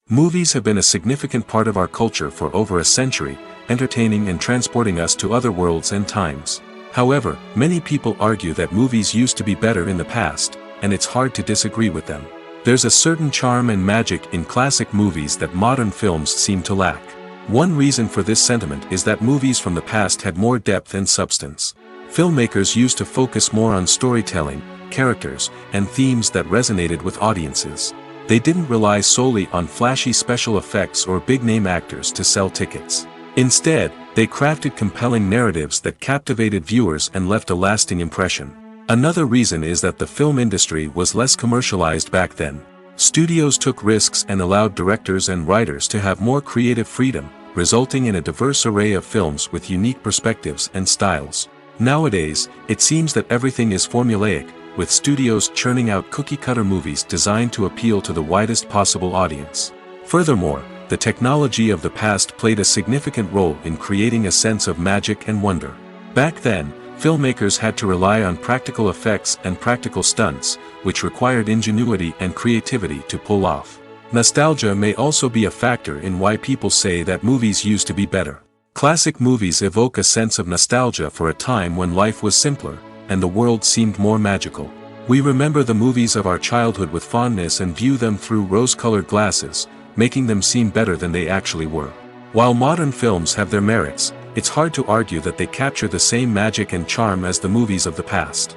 Movies have been a significant part of our culture for over a century, entertaining and transporting us to other worlds and times. However, many people argue that movies used to be better in the past, and it's hard to disagree with them. There's a certain charm and magic in classic movies that modern films seem to lack. One reason for this sentiment is that movies from the past had more depth and substance. Filmmakers used to focus more on storytelling, characters, and themes that resonated with audiences. They didn't rely solely on flashy special effects or big-name actors to sell tickets. Instead, they crafted compelling narratives that captivated viewers and left a lasting impression. Another reason is that the film industry was less commercialized back then. Studios took risks and allowed directors and writers to have more creative freedom, resulting in a diverse array of films with unique perspectives and styles. Nowadays, it seems that everything is formulaic, with studios churning out cookie-cutter movies designed to appeal to the widest possible audience. Furthermore, the technology of the past played a significant role in creating a sense of magic and wonder. Back then, filmmakers had to rely on practical effects and practical stunts, which required ingenuity and creativity to pull off. Nostalgia may also be a factor in why people say that movies used to be better. Classic movies evoke a sense of nostalgia for a time when life was simpler, and the world seemed more magical. We remember the movies of our childhood with fondness and view them through rose-colored glasses, making them seem better than they actually were. While modern films have their merits, it's hard to argue that they capture the same magic and charm as the movies of the past.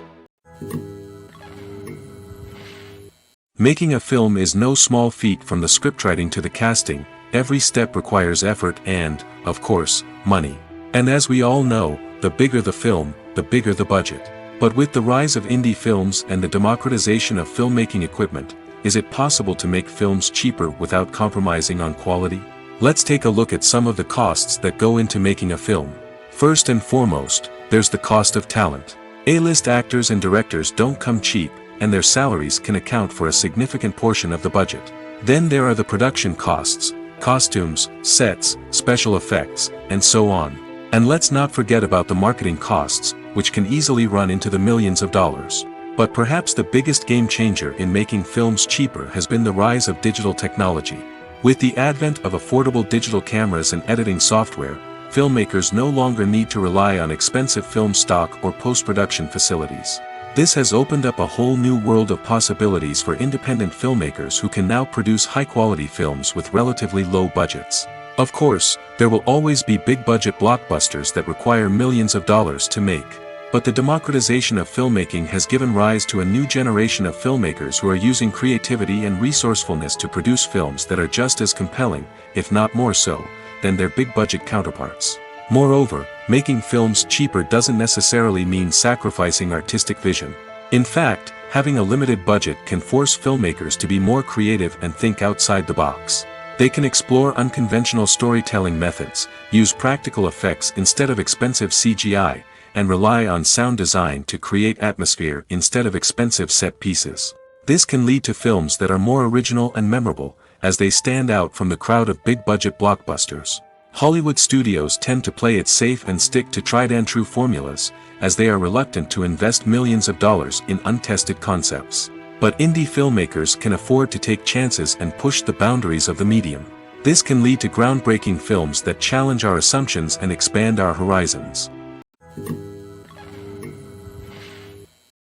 Making a film is no small feat. From the scriptwriting to the casting, every step requires effort and, of course, money. And as we all know, the bigger the film, the bigger the budget. But with the rise of indie films and the democratization of filmmaking equipment, is it possible to make films cheaper without compromising on quality? Let's take a look at some of the costs that go into making a film. First and foremost, there's the cost of talent. A-list actors and directors don't come cheap, and their salaries can account for a significant portion of the budget. Then there are the production costs, costumes, sets, special effects, and so on. And let's not forget about the marketing costs, which can easily run into the millions of dollars. But perhaps the biggest game changer in making films cheaper has been the rise of digital technology. With the advent of affordable digital cameras and editing software, filmmakers no longer need to rely on expensive film stock or post-production facilities. This has opened up a whole new world of possibilities for independent filmmakers who can now produce high-quality films with relatively low budgets. Of course, there will always be big-budget blockbusters that require millions of dollars to make. But the democratization of filmmaking has given rise to a new generation of filmmakers who are using creativity and resourcefulness to produce films that are just as compelling, if not more so, than their big-budget counterparts. Moreover, making films cheaper doesn't necessarily mean sacrificing artistic vision. In fact, having a limited budget can force filmmakers to be more creative and think outside the box. They can explore unconventional storytelling methods, use practical effects instead of expensive CGI, and rely on sound design to create atmosphere instead of expensive set pieces. This can lead to films that are more original and memorable, as they stand out from the crowd of big-budget blockbusters. Hollywood studios tend to play it safe and stick to tried-and-true formulas, as they are reluctant to invest millions of dollars in untested concepts. But indie filmmakers can afford to take chances and push the boundaries of the medium. This can lead to groundbreaking films that challenge our assumptions and expand our horizons.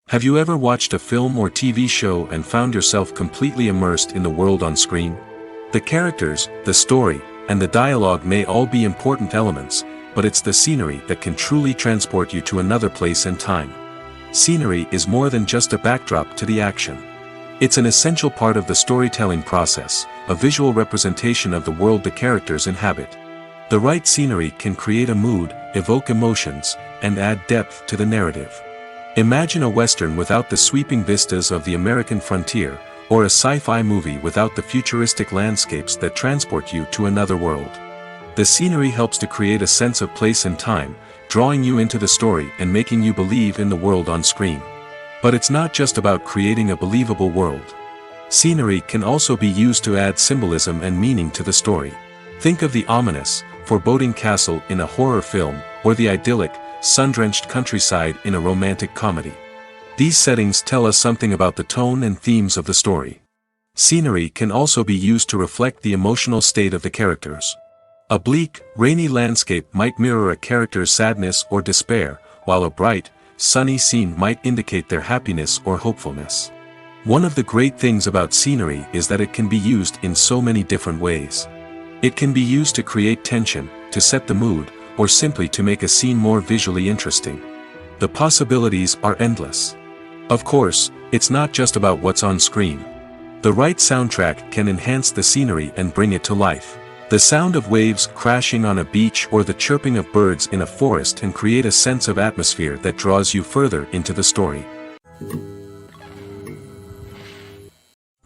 Have you ever watched a film or TV show and found yourself completely immersed in the world on screen? The characters, the story, and the dialogue may all be important elements, but it's the scenery that can truly transport you to another place and time. Scenery is more than just a backdrop to the action. It's an essential part of the storytelling process, a visual representation of the world the characters inhabit. The right scenery can create a mood, evoke emotions, and add depth to the narrative. Imagine a Western without the sweeping vistas of the American frontier, or a sci-fi movie without the futuristic landscapes that transport you to another world. The scenery helps to create a sense of place and time, drawing you into the story and making you believe in the world on screen. But it's not just about creating a believable world. Scenery can also be used to add symbolism and meaning to the story. Think of the ominous, foreboding castle in a horror film, or the idyllic, sun-drenched countryside in a romantic comedy. These settings tell us something about the tone and themes of the story. Scenery can also be used to reflect the emotional state of the characters. A bleak, rainy landscape might mirror a character's sadness or despair, while a bright, sunny scene might indicate their happiness or hopefulness. One of the great things about scenery is that it can be used in so many different ways. It can be used to create tension, to set the mood, or simply to make a scene more visually interesting. The possibilities are endless. Of course, it's not just about what's on screen. The right soundtrack can enhance the scenery and bring it to life. The sound of waves crashing on a beach or the chirping of birds in a forest can create a sense of atmosphere that draws you further into the story.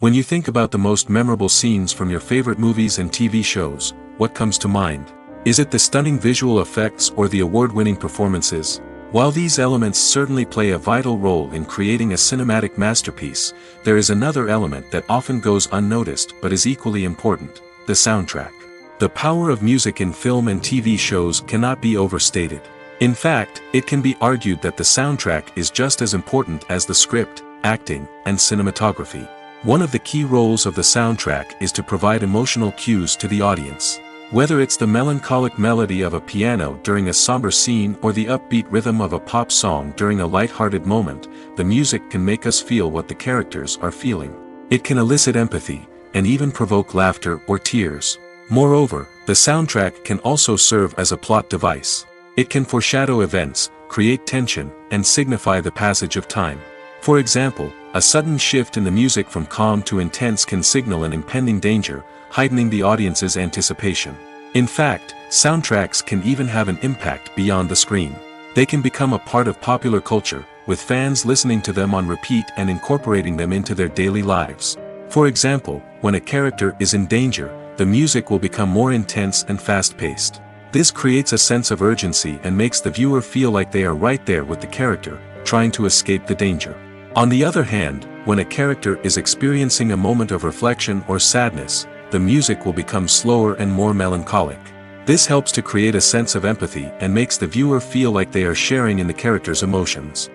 When you think about the most memorable scenes from your favorite movies and TV shows, what comes to mind? Is it the stunning visual effects or the award-winning performances? While these elements certainly play a vital role in creating a cinematic masterpiece, there is another element that often goes unnoticed but is equally important: the soundtrack. The power of music in film and TV shows cannot be overstated. In fact, it can be argued that the soundtrack is just as important as the script, acting, and cinematography. One of the key roles of the soundtrack is to provide emotional cues to the audience. Whether it's the melancholic melody of a piano during a somber scene or the upbeat rhythm of a pop song during a light-hearted moment, the music can make us feel what the characters are feeling. It can elicit empathy, and even provoke laughter or tears. Moreover, the soundtrack can also serve as a plot device. It can foreshadow events, create tension, and signify the passage of time. For example, a sudden shift in the music from calm to intense can signal an impending danger, heightening the audience's anticipation. In fact, soundtracks can even have an impact beyond the screen. They can become a part of popular culture, with fans listening to them on repeat and incorporating them into their daily lives. For example, when a character is in danger, the music will become more intense and fast-paced. This creates a sense of urgency and makes the viewer feel like they are right there with the character, trying to escape the danger. On the other hand, when a character is experiencing a moment of reflection or sadness, the music will become slower and more melancholic. This helps to create a sense of empathy and makes the viewer feel like they are sharing in the character's emotions.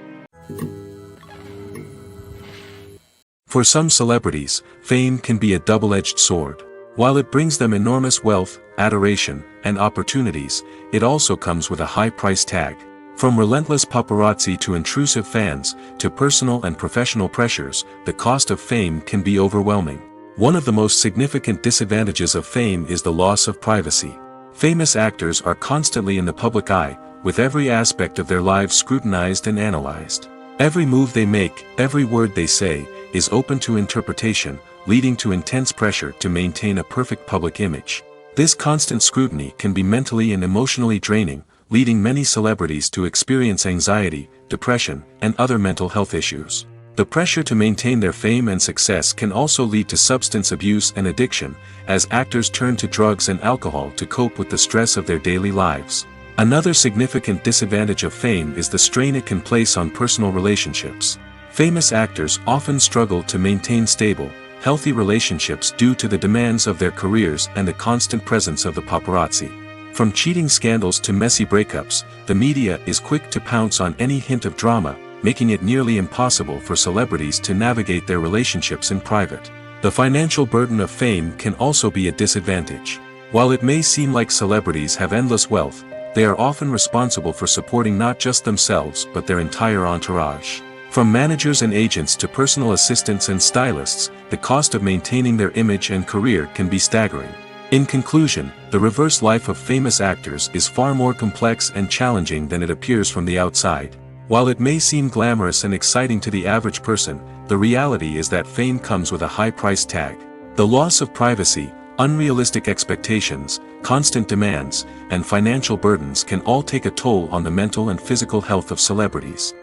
For some celebrities, fame can be a double-edged sword. While it brings them enormous wealth, adoration, and opportunities, it also comes with a high price tag. From relentless paparazzi to intrusive fans, to personal and professional pressures, the cost of fame can be overwhelming. One of the most significant disadvantages of fame is the loss of privacy. Famous actors are constantly in the public eye, with every aspect of their lives scrutinized and analyzed. Every move they make, every word they say, is open to interpretation, leading to intense pressure to maintain a perfect public image. This constant scrutiny can be mentally and emotionally draining, leading many celebrities to experience anxiety, depression, and other mental health issues. The pressure to maintain their fame and success can also lead to substance abuse and addiction, as actors turn to drugs and alcohol to cope with the stress of their daily lives. Another significant disadvantage of fame is the strain it can place on personal relationships. Famous actors often struggle to maintain stable, healthy relationships due to the demands of their careers and the constant presence of the paparazzi. From cheating scandals to messy breakups, the media is quick to pounce on any hint of drama, making it nearly impossible for celebrities to navigate their relationships in private. The financial burden of fame can also be a disadvantage. While it may seem like celebrities have endless wealth, they are often responsible for supporting not just themselves but their entire entourage. From managers and agents to personal assistants and stylists, the cost of maintaining their image and career can be staggering. In conclusion, the reverse life of famous actors is far more complex and challenging than it appears from the outside. While it may seem glamorous and exciting to the average person, the reality is that fame comes with a high price tag. The loss of privacy, unrealistic expectations, constant demands, and financial burdens can all take a toll on the mental and physical health of celebrities.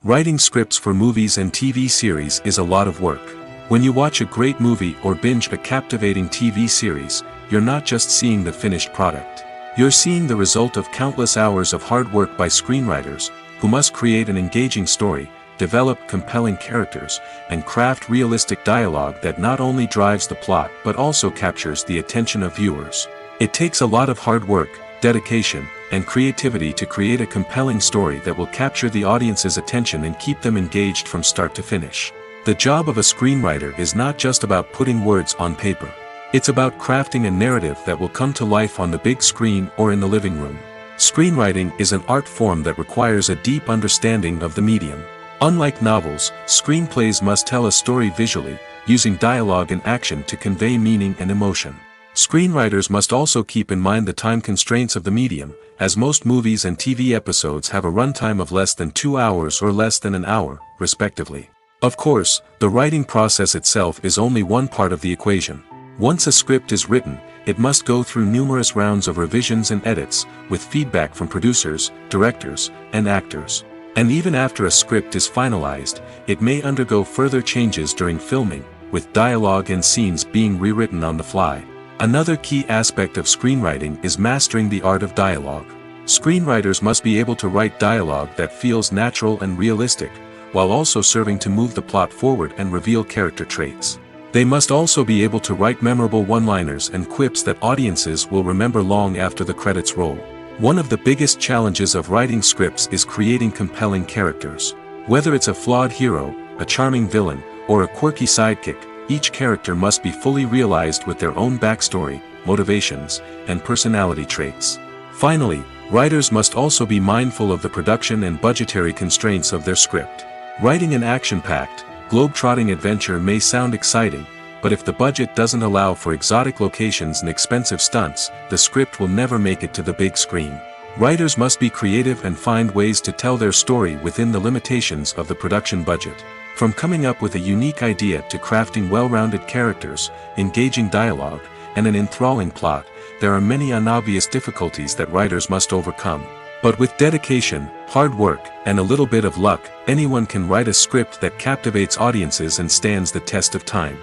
Writing scripts for movies and TV series is a lot of work. When you watch a great movie or binge a captivating TV series, you're not just seeing the finished product. You're seeing the result of countless hours of hard work by screenwriters, who must create an engaging story, develop compelling characters, and craft realistic dialogue that not only drives the plot but also captures the attention of viewers. It takes a lot of hard work, dedication, and creativity to create a compelling story that will capture the audience's attention and keep them engaged from start to finish. The job of a screenwriter is not just about putting words on paper. It's about crafting a narrative that will come to life on the big screen or in the living room. Screenwriting is an art form that requires a deep understanding of the medium. Unlike novels, screenplays must tell a story visually, using dialogue and action to convey meaning and emotion. Screenwriters must also keep in mind the time constraints of the medium, as most movies and TV episodes have a runtime of less than 2 hours or less than an hour, respectively. Of course, the writing process itself is only one part of the equation. Once a script is written, it must go through numerous rounds of revisions and edits, with feedback from producers, directors, and actors. And even after a script is finalized, it may undergo further changes during filming, with dialogue and scenes being rewritten on the fly. Another key aspect of screenwriting is mastering the art of dialogue. Screenwriters must be able to write dialogue that feels natural and realistic, while also serving to move the plot forward and reveal character traits. They must also be able to write memorable one-liners and quips that audiences will remember long after the credits roll. One of the biggest challenges of writing scripts is creating compelling characters. Whether it's a flawed hero, a charming villain, or a quirky sidekick, each character must be fully realized with their own backstory, motivations, and personality traits. Finally, writers must also be mindful of the production and budgetary constraints of their script. Writing an action-packed, globe-trotting adventure may sound exciting, but if the budget doesn't allow for exotic locations and expensive stunts, the script will never make it to the big screen. Writers must be creative and find ways to tell their story within the limitations of the production budget. From coming up with a unique idea to crafting well-rounded characters, engaging dialogue, and an enthralling plot, there are many unobvious difficulties that writers must overcome. But with dedication, hard work, and a little bit of luck, anyone can write a script that captivates audiences and stands the test of time.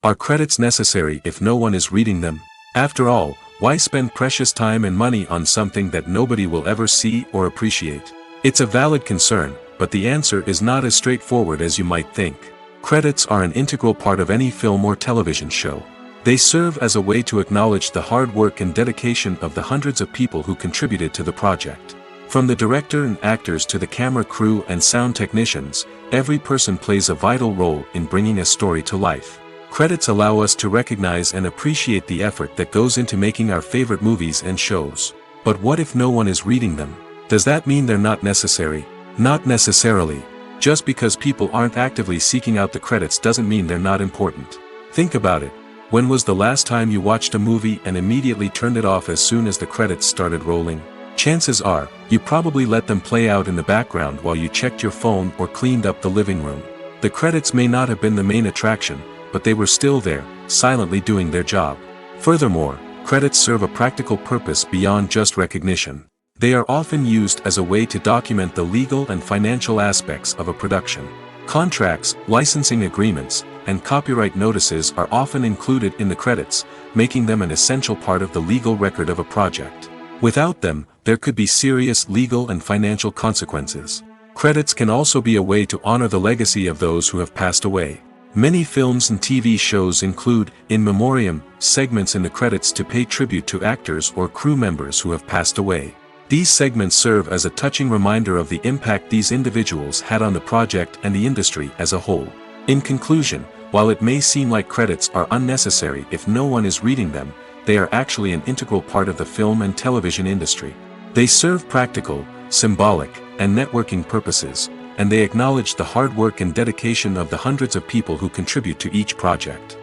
Are credits necessary if no one is reading them? After all, why spend precious time and money on something that nobody will ever see or appreciate? It's a valid concern, but the answer is not as straightforward as you might think. Credits are an integral part of any film or television show. They serve as a way to acknowledge the hard work and dedication of the hundreds of people who contributed to the project. From the director and actors to the camera crew and sound technicians, every person plays a vital role in bringing a story to life. Credits allow us to recognize and appreciate the effort that goes into making our favorite movies and shows. But what if no one is reading them? Does that mean they're not necessary? Not necessarily. Just because people aren't actively seeking out the credits doesn't mean they're not important. Think about it. When was the last time you watched a movie and immediately turned it off as soon as the credits started rolling? Chances are, you probably let them play out in the background while you checked your phone or cleaned up the living room. The credits may not have been the main attraction, but they were still there, silently doing their job. Furthermore, credits serve a practical purpose beyond just recognition. They are often used as a way to document the legal and financial aspects of a production. Contracts, licensing agreements, and copyright notices are often included in the credits, making them an essential part of the legal record of a project. Without them, there could be serious legal and financial consequences. Credits can also be a way to honor the legacy of those who have passed away. Many films and TV shows include, in memoriam, segments in the credits to pay tribute to actors or crew members who have passed away. These segments serve as a touching reminder of the impact these individuals had on the project and the industry as a whole. In conclusion, while it may seem like credits are unnecessary if no one is reading them, they are actually an integral part of the film and television industry. They serve practical, symbolic, and networking purposes, and they acknowledge the hard work and dedication of the hundreds of people who contribute to each project.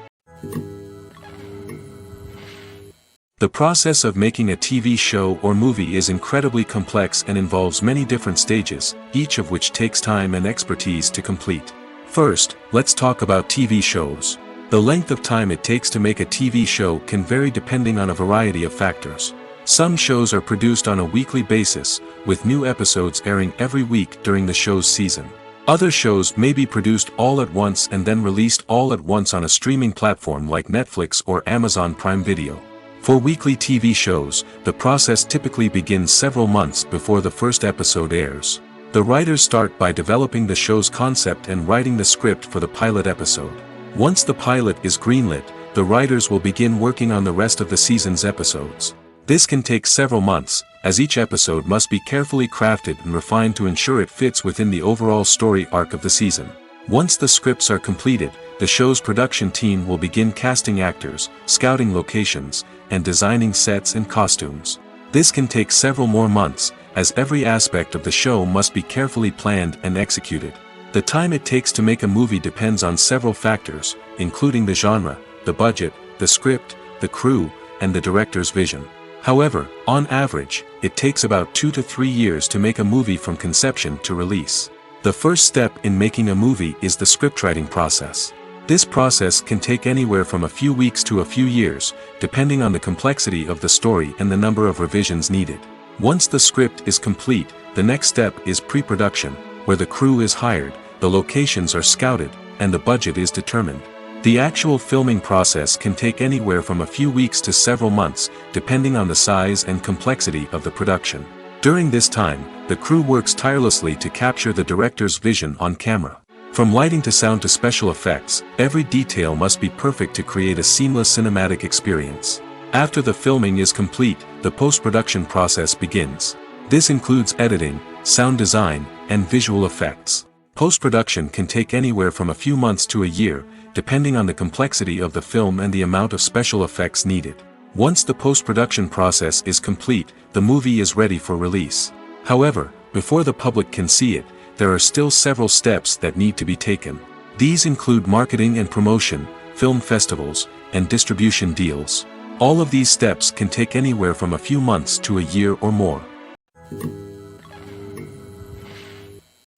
The process of making a TV show or movie is incredibly complex and involves many different stages, each of which takes time and expertise to complete. First, let's talk about TV shows. The length of time it takes to make a TV show can vary depending on a variety of factors. Some shows are produced on a weekly basis, with new episodes airing every week during the show's season. Other shows may be produced all at once and then released all at once on a streaming platform like Netflix or Amazon Prime Video. For weekly TV shows, the process typically begins several months before the first episode airs. The writers start by developing the show's concept and writing the script for the pilot episode. Once the pilot is greenlit, the writers will begin working on the rest of the season's episodes. This can take several months, as each episode must be carefully crafted and refined to ensure it fits within the overall story arc of the season. Once the scripts are completed, the show's production team will begin casting actors, scouting locations, and designing sets and costumes. This can take several more months, as every aspect of the show must be carefully planned and executed. The time it takes to make a movie depends on several factors, including the genre, the budget, the script, the crew, and the director's vision. However, on average, it takes about 2 to 3 years to make a movie from conception to release. The first step in making a movie is the scriptwriting process. This process can take anywhere from a few weeks to a few years, depending on the complexity of the story and the number of revisions needed. Once the script is complete, the next step is pre-production, where the crew is hired, the locations are scouted, and the budget is determined. The actual filming process can take anywhere from a few weeks to several months, depending on the size and complexity of the production. During this time, the crew works tirelessly to capture the director's vision on camera. From lighting to sound to special effects, every detail must be perfect to create a seamless cinematic experience. After the filming is complete, the post-production process begins. This includes editing, sound design, and visual effects. Post-production can take anywhere from a few months to a year, depending on the complexity of the film and the amount of special effects needed. Once the post-production process is complete, the movie is ready for release. However, before the public can see it, there are still several steps that need to be taken. These include marketing and promotion, film festivals, and distribution deals. All of these steps can take anywhere from a few months to a year or more.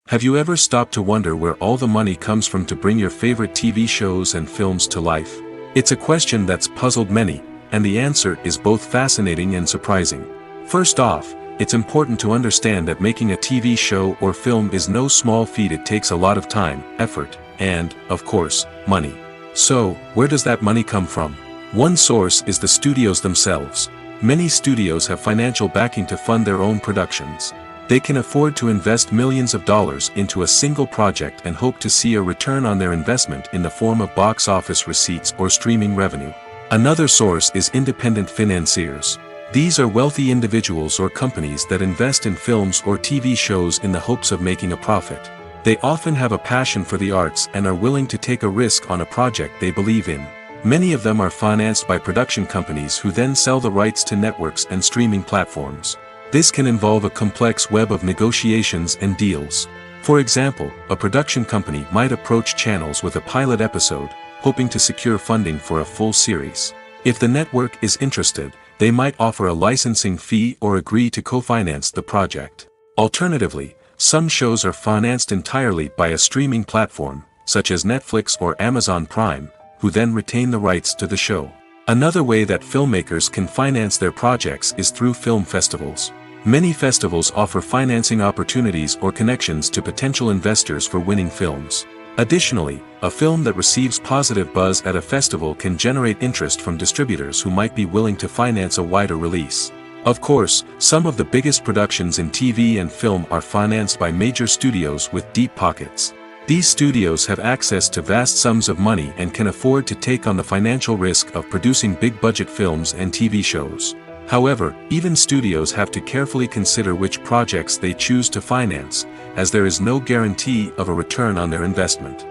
Have you ever stopped to wonder where all the money comes from to bring your favorite TV shows and films to life? It's a question that's puzzled many, and the answer is both fascinating and surprising. First off, it's important to understand that making a TV show or film is no small feat. It takes a lot of time, effort, and, of course, money. So, where does that money come from? One source is the studios themselves. Many studios have financial backing to fund their own productions. They can afford to invest millions of dollars into a single project and hope to see a return on their investment in the form of box office receipts or streaming revenue. Another source is independent financiers. These are wealthy individuals or companies that invest in films or TV shows in the hopes of making a profit. They often have a passion for the arts and are willing to take a risk on a project they believe in. Many of them are financed by production companies who then sell the rights to networks and streaming platforms. This can involve a complex web of negotiations and deals. For example, a production company might approach channels with a pilot episode, hoping to secure funding for a full series. If the network is interested, they might offer a licensing fee or agree to co-finance the project. Alternatively, some shows are financed entirely by a streaming platform, such as Netflix or Amazon Prime, who then retain the rights to the show. Another way that filmmakers can finance their projects is through film festivals. Many festivals offer financing opportunities or connections to potential investors for winning films. Additionally, a film that receives positive buzz at a festival can generate interest from distributors who might be willing to finance a wider release. Of course, some of the biggest productions in TV and film are financed by major studios with deep pockets. These studios have access to vast sums of money and can afford to take on the financial risk of producing big-budget films and TV shows. However, even studios have to carefully consider which projects they choose to finance, as there is no guarantee of a return on their investment.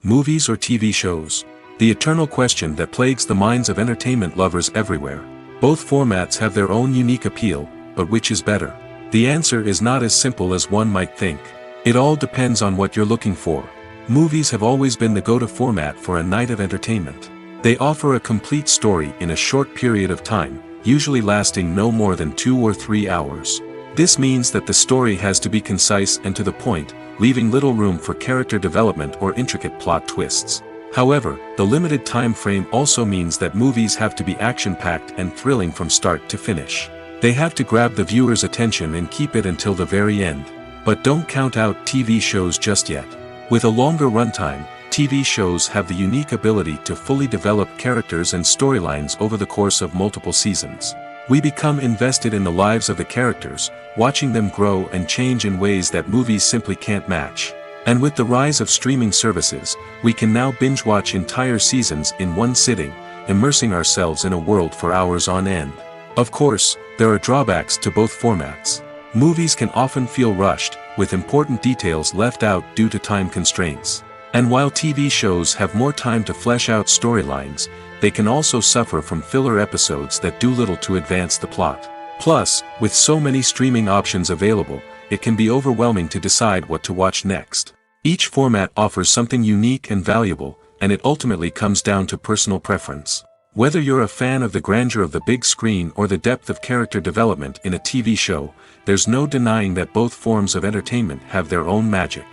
Movies or TV shows? The eternal question that plagues the minds of entertainment lovers everywhere. Both formats have their own unique appeal, but which is better? The answer is not as simple as one might think. It all depends on what you're looking for. Movies have always been the go-to format for a night of entertainment. They offer a complete story in a short period of time, usually lasting no more than 2 or 3 hours. This means that the story has to be concise and to the point, leaving little room for character development or intricate plot twists. However, the limited time frame also means that movies have to be action-packed and thrilling from start to finish. They have to grab the viewer's attention and keep it until the very end. But don't count out TV shows just yet. With a longer runtime, TV shows have the unique ability to fully develop characters and storylines over the course of multiple seasons. We become invested in the lives of the characters, watching them grow and change in ways that movies simply can't match. And with the rise of streaming services, we can now binge-watch entire seasons in one sitting, immersing ourselves in a world for hours on end. Of course, there are drawbacks to both formats. Movies can often feel rushed, with important details left out due to time constraints. And while TV shows have more time to flesh out storylines, they can also suffer from filler episodes that do little to advance the plot. Plus, with so many streaming options available, it can be overwhelming to decide what to watch next. Each format offers something unique and valuable, and it ultimately comes down to personal preference. Whether you're a fan of the grandeur of the big screen or the depth of character development in a TV show, there's no denying that both forms of entertainment have their own magic.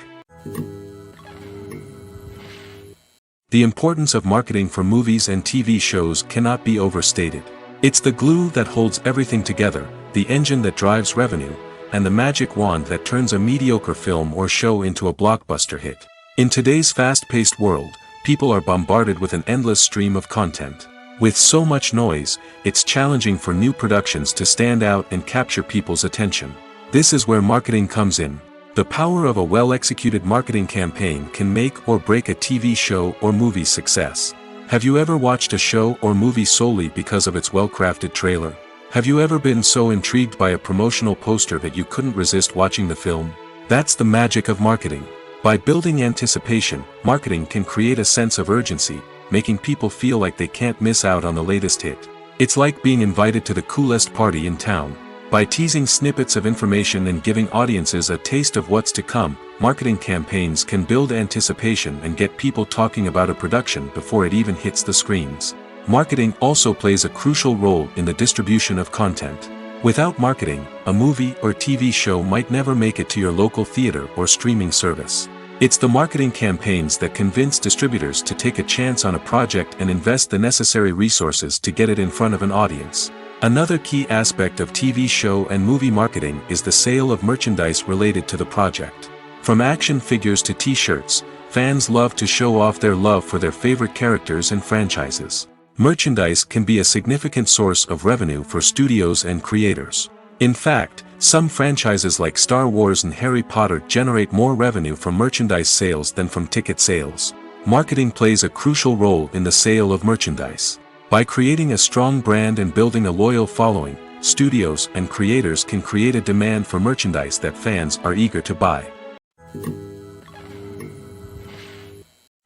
The importance of marketing for movies and TV shows cannot be overstated. It's the glue that holds everything together, the engine that drives revenue, and the magic wand that turns a mediocre film or show into a blockbuster hit. In today's fast-paced world, people are bombarded with an endless stream of content. With so much noise, it's challenging for new productions to stand out and capture people's attention. This is where marketing comes in. The power of a well-executed marketing campaign can make or break a TV show or movie's success. Have you ever watched a show or movie solely because of its well-crafted trailer? Have you ever been so intrigued by a promotional poster that you couldn't resist watching the film? That's the magic of marketing. By building anticipation, marketing can create a sense of urgency, making people feel like they can't miss out on the latest hit. It's like being invited to the coolest party in town. By teasing snippets of information and giving audiences a taste of what's to come, marketing campaigns can build anticipation and get people talking about a production before it even hits the screens. Marketing also plays a crucial role in the distribution of content. Without marketing, a movie or TV show might never make it to your local theater or streaming service. It's the marketing campaigns that convince distributors to take a chance on a project and invest the necessary resources to get it in front of an audience. Another key aspect of TV show and movie marketing is the sale of merchandise related to the project. From action figures to t-shirts, fans love to show off their love for their favorite characters and franchises. Merchandise can be a significant source of revenue for studios and creators. In fact, some franchises like Star Wars and Harry Potter generate more revenue from merchandise sales than from ticket sales. Marketing plays a crucial role in the sale of merchandise. By creating a strong brand and building a loyal following, studios and creators can create a demand for merchandise that fans are eager to buy.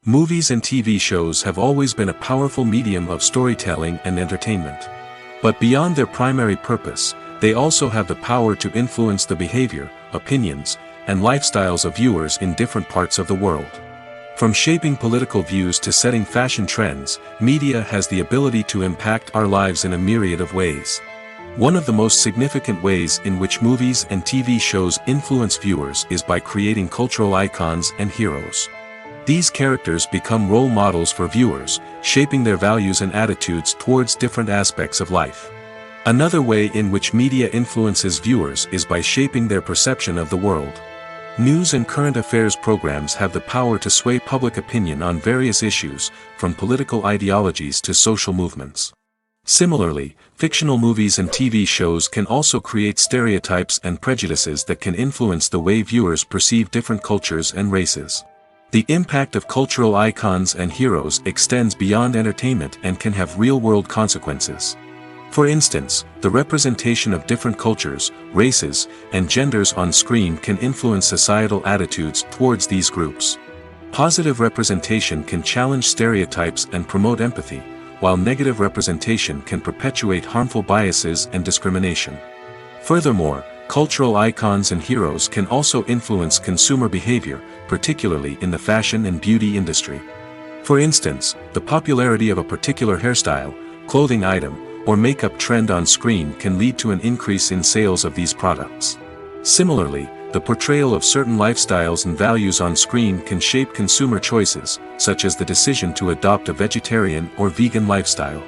Movies and TV shows have always been a powerful medium of storytelling and entertainment. But beyond their primary purpose, they also have the power to influence the behavior, opinions, and lifestyles of viewers in different parts of the world. From shaping political views to setting fashion trends, media has the ability to impact our lives in a myriad of ways. One of the most significant ways in which movies and TV shows influence viewers is by creating cultural icons and heroes. These characters become role models for viewers, shaping their values and attitudes towards different aspects of life. Another way in which media influences viewers is by shaping their perception of the world. News and current affairs programs have the power to sway public opinion on various issues, from political ideologies to social movements. Similarly, fictional movies and TV shows can also create stereotypes and prejudices that can influence the way viewers perceive different cultures and races. The impact of cultural icons and heroes extends beyond entertainment and can have real-world consequences. For instance, the representation of different cultures, races, and genders on screen can influence societal attitudes towards these groups. Positive representation can challenge stereotypes and promote empathy, while negative representation can perpetuate harmful biases and discrimination. Furthermore, cultural icons and heroes can also influence consumer behavior, particularly in the fashion and beauty industry. For instance, the popularity of a particular hairstyle, clothing item, or makeup trend on screen can lead to an increase in sales of these products. Similarly, the portrayal of certain lifestyles and values on screen can shape consumer choices, such as the decision to adopt a vegetarian or vegan lifestyle.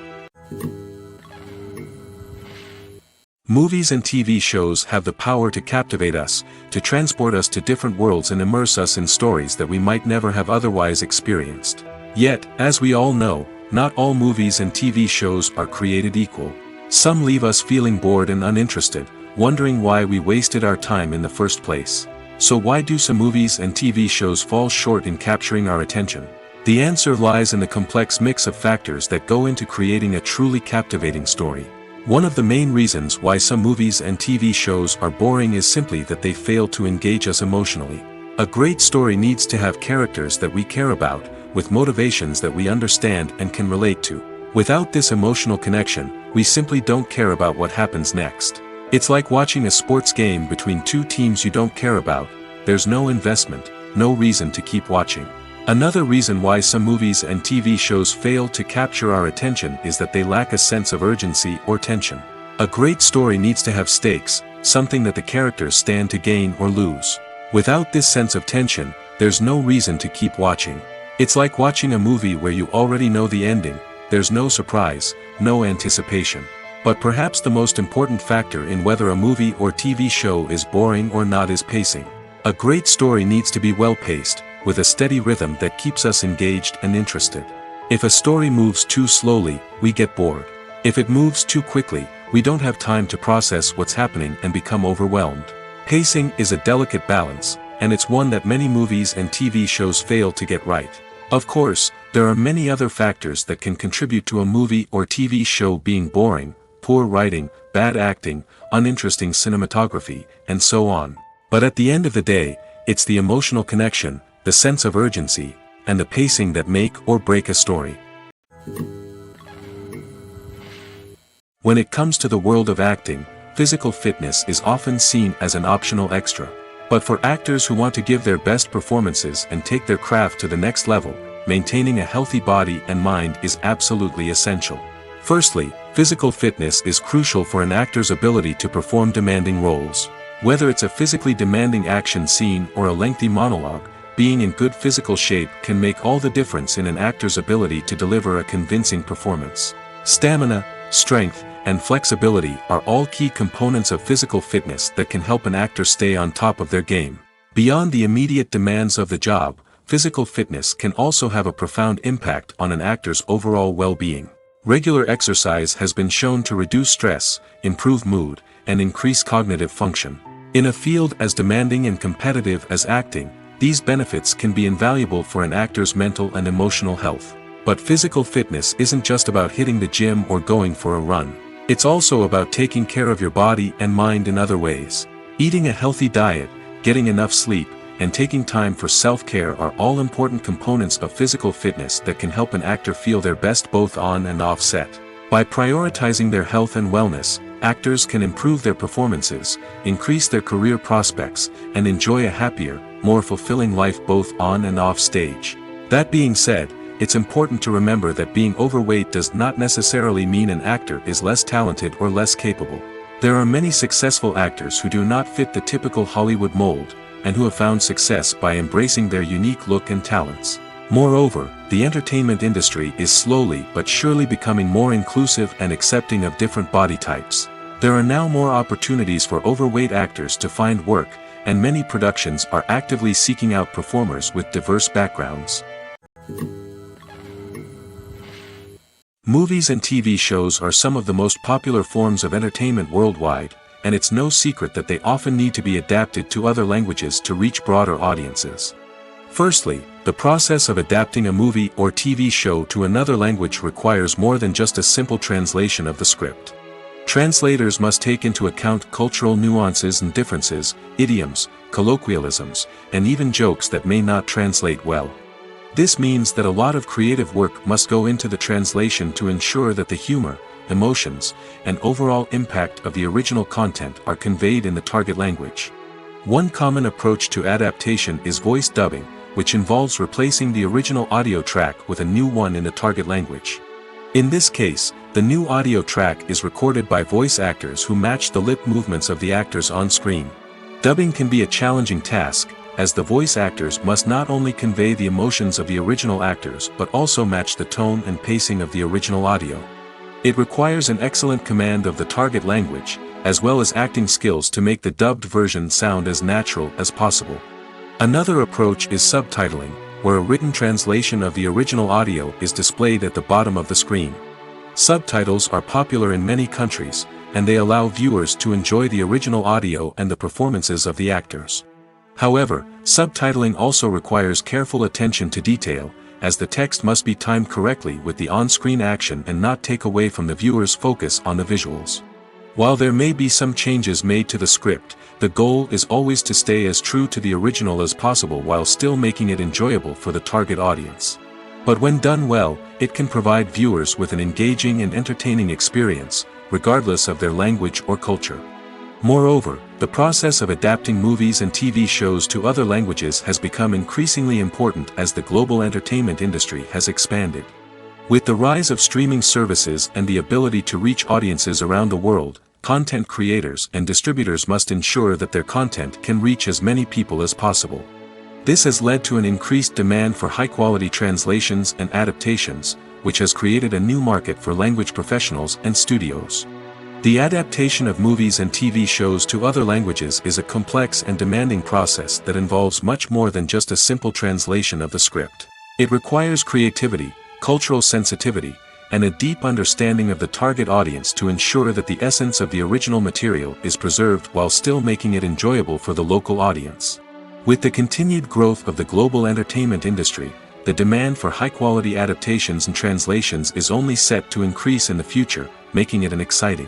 Movies and TV shows have the power to captivate us, to transport us to different worlds and immerse us in stories that we might never have otherwise experienced. Yet, as we all know, not all movies and TV shows are created equal. Some leave us feeling bored and uninterested, wondering why we wasted our time in the first place. So why do some movies and TV shows fall short in capturing our attention? The answer lies in the complex mix of factors that go into creating a truly captivating story. One of the main reasons why some movies and TV shows are boring is simply that they fail to engage us emotionally. A great story needs to have characters that we care about, with motivations that we understand and can relate to. Without this emotional connection, we simply don't care about what happens next. It's like watching a sports game between two teams you don't care about. There's no investment, no reason to keep watching. Another reason why some movies and TV shows fail to capture our attention is that they lack a sense of urgency or tension. A great story needs to have stakes, something that the characters stand to gain or lose. Without this sense of tension, there's no reason to keep watching. It's like watching a movie where you already know the ending. There's no surprise, no anticipation. But perhaps the most important factor in whether a movie or TV show is boring or not is pacing. A great story needs to be well-paced, with a steady rhythm that keeps us engaged and interested. If a story moves too slowly, we get bored. If it moves too quickly, we don't have time to process what's happening and become overwhelmed. Pacing is a delicate balance, and it's one that many movies and TV shows fail to get right. Of course, there are many other factors that can contribute to a movie or TV show being boring: poor writing, bad acting, uninteresting cinematography, and so on. But at the end of the day, it's the emotional connection, the sense of urgency, and the pacing that make or break a story. When it comes to the world of acting, physical fitness is often seen as an optional extra. But for actors who want to give their best performances and take their craft to the next level, maintaining a healthy body and mind is absolutely essential. Firstly, physical fitness is crucial for an actor's ability to perform demanding roles. Whether it's a physically demanding action scene or a lengthy monologue, being in good physical shape can make all the difference in an actor's ability to deliver a convincing performance. Stamina, strength, and flexibility are all key components of physical fitness that can help an actor stay on top of their game. Beyond the immediate demands of the job, physical fitness can also have a profound impact on an actor's overall well-being. Regular exercise has been shown to reduce stress, improve mood, and increase cognitive function. In a field as demanding and competitive as acting, these benefits can be invaluable for an actor's mental and emotional health. But physical fitness isn't just about hitting the gym or going for a run. It's also about taking care of your body and mind in other ways. Eating a healthy diet, getting enough sleep, and taking time for self-care are all important components of physical fitness that can help an actor feel their best both on and off set. By prioritizing their health and wellness, actors can improve their performances, increase their career prospects, and enjoy a happier, more fulfilling life both on and off stage. That being said, it's important to remember that being overweight does not necessarily mean an actor is less talented or less capable. There are many successful actors who do not fit the typical Hollywood mold, and who have found success by embracing their unique look and talents. Moreover, the entertainment industry is slowly but surely becoming more inclusive and accepting of different body types. There are now more opportunities for overweight actors to find work, and many productions are actively seeking out performers with diverse backgrounds. Movies and TV shows are some of the most popular forms of entertainment worldwide, and it's no secret that they often need to be adapted to other languages to reach broader audiences. Firstly, the process of adapting a movie or TV show to another language requires more than just a simple translation of the script. Translators must take into account cultural nuances and differences, idioms, colloquialisms, and even jokes that may not translate well. This means that a lot of creative work must go into the translation to ensure that the humor, emotions, and overall impact of the original content are conveyed in the target language. One common approach to adaptation is voice dubbing, which involves replacing the original audio track with a new one in the target language. In this case, the new audio track is recorded by voice actors who match the lip movements of the actors on screen. Dubbing can be a challenging task, as the voice actors must not only convey the emotions of the original actors but also match the tone and pacing of the original audio. It requires an excellent command of the target language, as well as acting skills to make the dubbed version sound as natural as possible. Another approach is subtitling, where a written translation of the original audio is displayed at the bottom of the screen. Subtitles are popular in many countries, and they allow viewers to enjoy the original audio and the performances of the actors. However, subtitling also requires careful attention to detail, as the text must be timed correctly with the on-screen action and not take away from the viewer's focus on the visuals. While there may be some changes made to the script, the goal is always to stay as true to the original as possible while still making it enjoyable for the target audience. But when done well, it can provide viewers with an engaging and entertaining experience, regardless of their language or culture. Moreover, the process of adapting movies and TV shows to other languages has become increasingly important as the global entertainment industry has expanded. With the rise of streaming services and the ability to reach audiences around the world, content creators and distributors must ensure that their content can reach as many people as possible. This has led to an increased demand for high-quality translations and adaptations, which has created a new market for language professionals and studios. The adaptation of movies and TV shows to other languages is a complex and demanding process that involves much more than just a simple translation of the script. It requires creativity, cultural sensitivity, and a deep understanding of the target audience to ensure that the essence of the original material is preserved while still making it enjoyable for the local audience. With the continued growth of the global entertainment industry, the demand for high-quality adaptations and translations is only set to increase in the future, making it an exciting.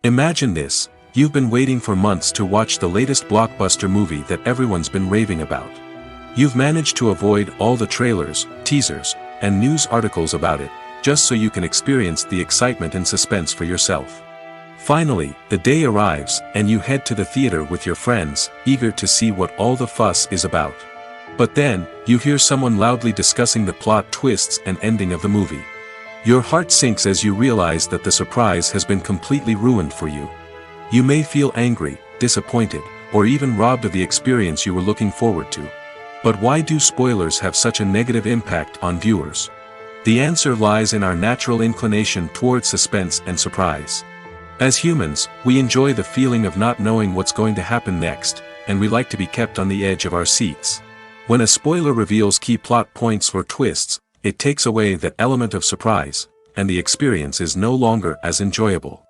Imagine this: you've been waiting for months to watch the latest blockbuster movie that everyone's been raving about. You've managed to avoid all the trailers, teasers, and news articles about it, just so you can experience the excitement and suspense for yourself. Finally, the day arrives, and you head to the theater with your friends, eager to see what all the fuss is about. But then, you hear someone loudly discussing the plot twists and ending of the movie. Your heart sinks as you realize that the surprise has been completely ruined for you. You may feel angry, disappointed, or even robbed of the experience you were looking forward to. But why do spoilers have such a negative impact on viewers? The answer lies in our natural inclination towards suspense and surprise. As humans, we enjoy the feeling of not knowing what's going to happen next, and we like to be kept on the edge of our seats. When a spoiler reveals key plot points or twists, it takes away that element of surprise, and the experience is no longer as enjoyable.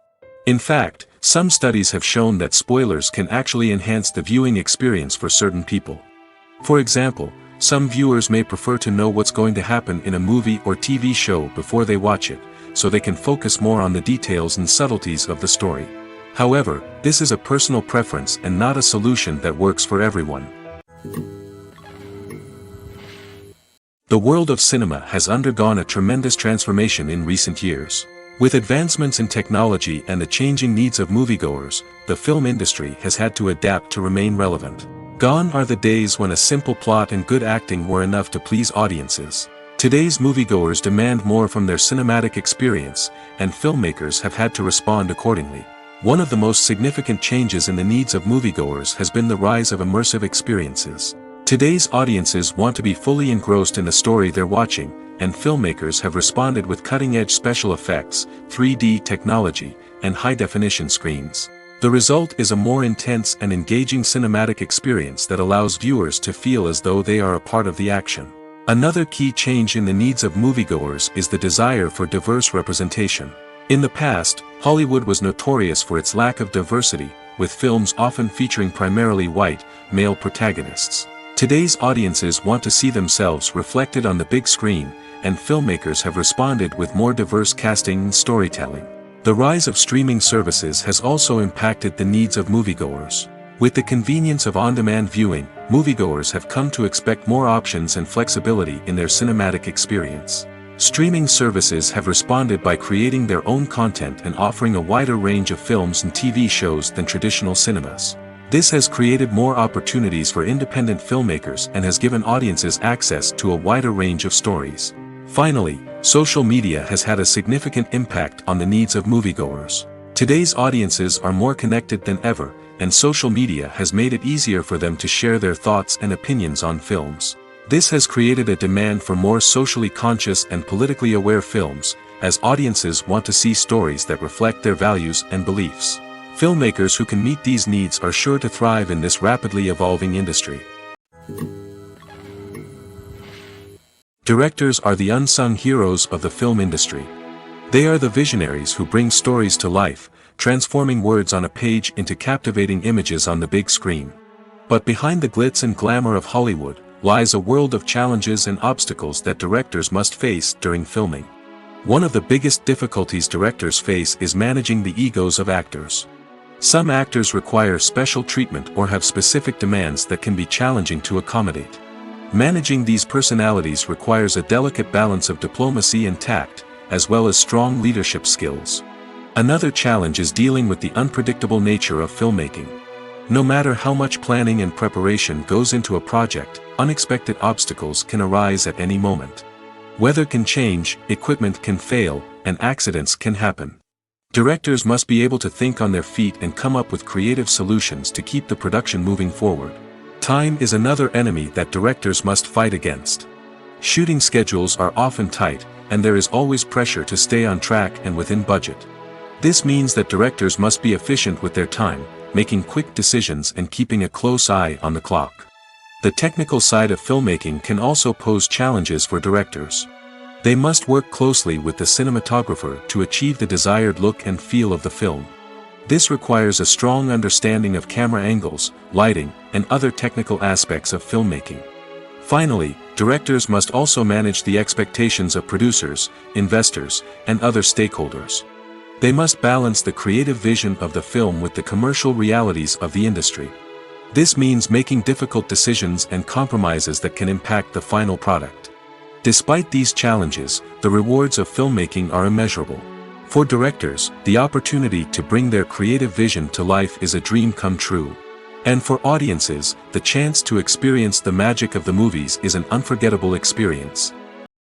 In fact, some studies have shown that spoilers can actually enhance the viewing experience for certain people. For example, Some viewers may prefer to know what's going to happen in a movie or TV show before they watch it, so they can focus more on the details and subtleties of the story. However, this is a personal preference and not a solution that works for everyone. The world of cinema has undergone a tremendous transformation in recent years. With advancements in technology and the changing needs of moviegoers, the film industry has had to adapt to remain relevant. Gone are the days when a simple plot and good acting were enough to please audiences. Today's moviegoers demand more from their cinematic experience, and filmmakers have had to respond accordingly. One of the most significant changes in the needs of moviegoers has been the rise of immersive experiences. Today's audiences want to be fully engrossed in the story they're watching, and filmmakers have responded with cutting-edge special effects, 3D technology, and high-definition screens. The result is a more intense and engaging cinematic experience that allows viewers to feel as though they are a part of the action. Another key change in the needs of moviegoers is the desire for diverse representation. In the past, Hollywood was notorious for its lack of diversity, with films often featuring primarily white, male protagonists. Today's audiences want to see themselves reflected on the big screen, and filmmakers have responded with more diverse casting and storytelling. The rise of streaming services has also impacted the needs of moviegoers. With the convenience of on-demand viewing, moviegoers have come to expect more options and flexibility in their cinematic experience. Streaming services have responded by creating their own content and offering a wider range of films and TV shows than traditional cinemas. This has created more opportunities for independent filmmakers and has given audiences access to a wider range of stories. Finally, social media has had a significant impact on the needs of moviegoers. Today's audiences are more connected than ever, and social media has made it easier for them to share their thoughts and opinions on films. This has created a demand for more socially conscious and politically aware films, as audiences want to see stories that reflect their values and beliefs. Filmmakers who can meet these needs are sure to thrive in this rapidly evolving industry. Directors are the unsung heroes of the film industry. They are the visionaries who bring stories to life, transforming words on a page into captivating images on the big screen. But behind the glitz and glamour of Hollywood lies a world of challenges and obstacles that directors must face during filming. One of the biggest difficulties directors face is managing the egos of actors. Some actors require special treatment or have specific demands that can be challenging to accommodate. Managing these personalities requires a delicate balance of diplomacy and tact, as well as strong leadership skills. Another challenge is dealing with the unpredictable nature of filmmaking. No matter how much planning and preparation goes into a project, unexpected obstacles can arise at any moment. Weather can change, equipment can fail, and accidents can happen. Directors must be able to think on their feet and come up with creative solutions to keep the production moving forward. Time is another enemy that directors must fight against. Shooting schedules are often tight, and there is always pressure to stay on track and within budget. This means that directors must be efficient with their time, making quick decisions and keeping a close eye on the clock. The technical side of filmmaking can also pose challenges for directors. They must work closely with the cinematographer to achieve the desired look and feel of the film. This requires a strong understanding of camera angles, lighting, and other technical aspects of filmmaking. Finally, directors must also manage the expectations of producers, investors, and other stakeholders. They must balance the creative vision of the film with the commercial realities of the industry. This means making difficult decisions and compromises that can impact the final product. Despite these challenges, the rewards of filmmaking are immeasurable. For directors, the opportunity to bring their creative vision to life is a dream come true. And for audiences, the chance to experience the magic of the movies is an unforgettable experience.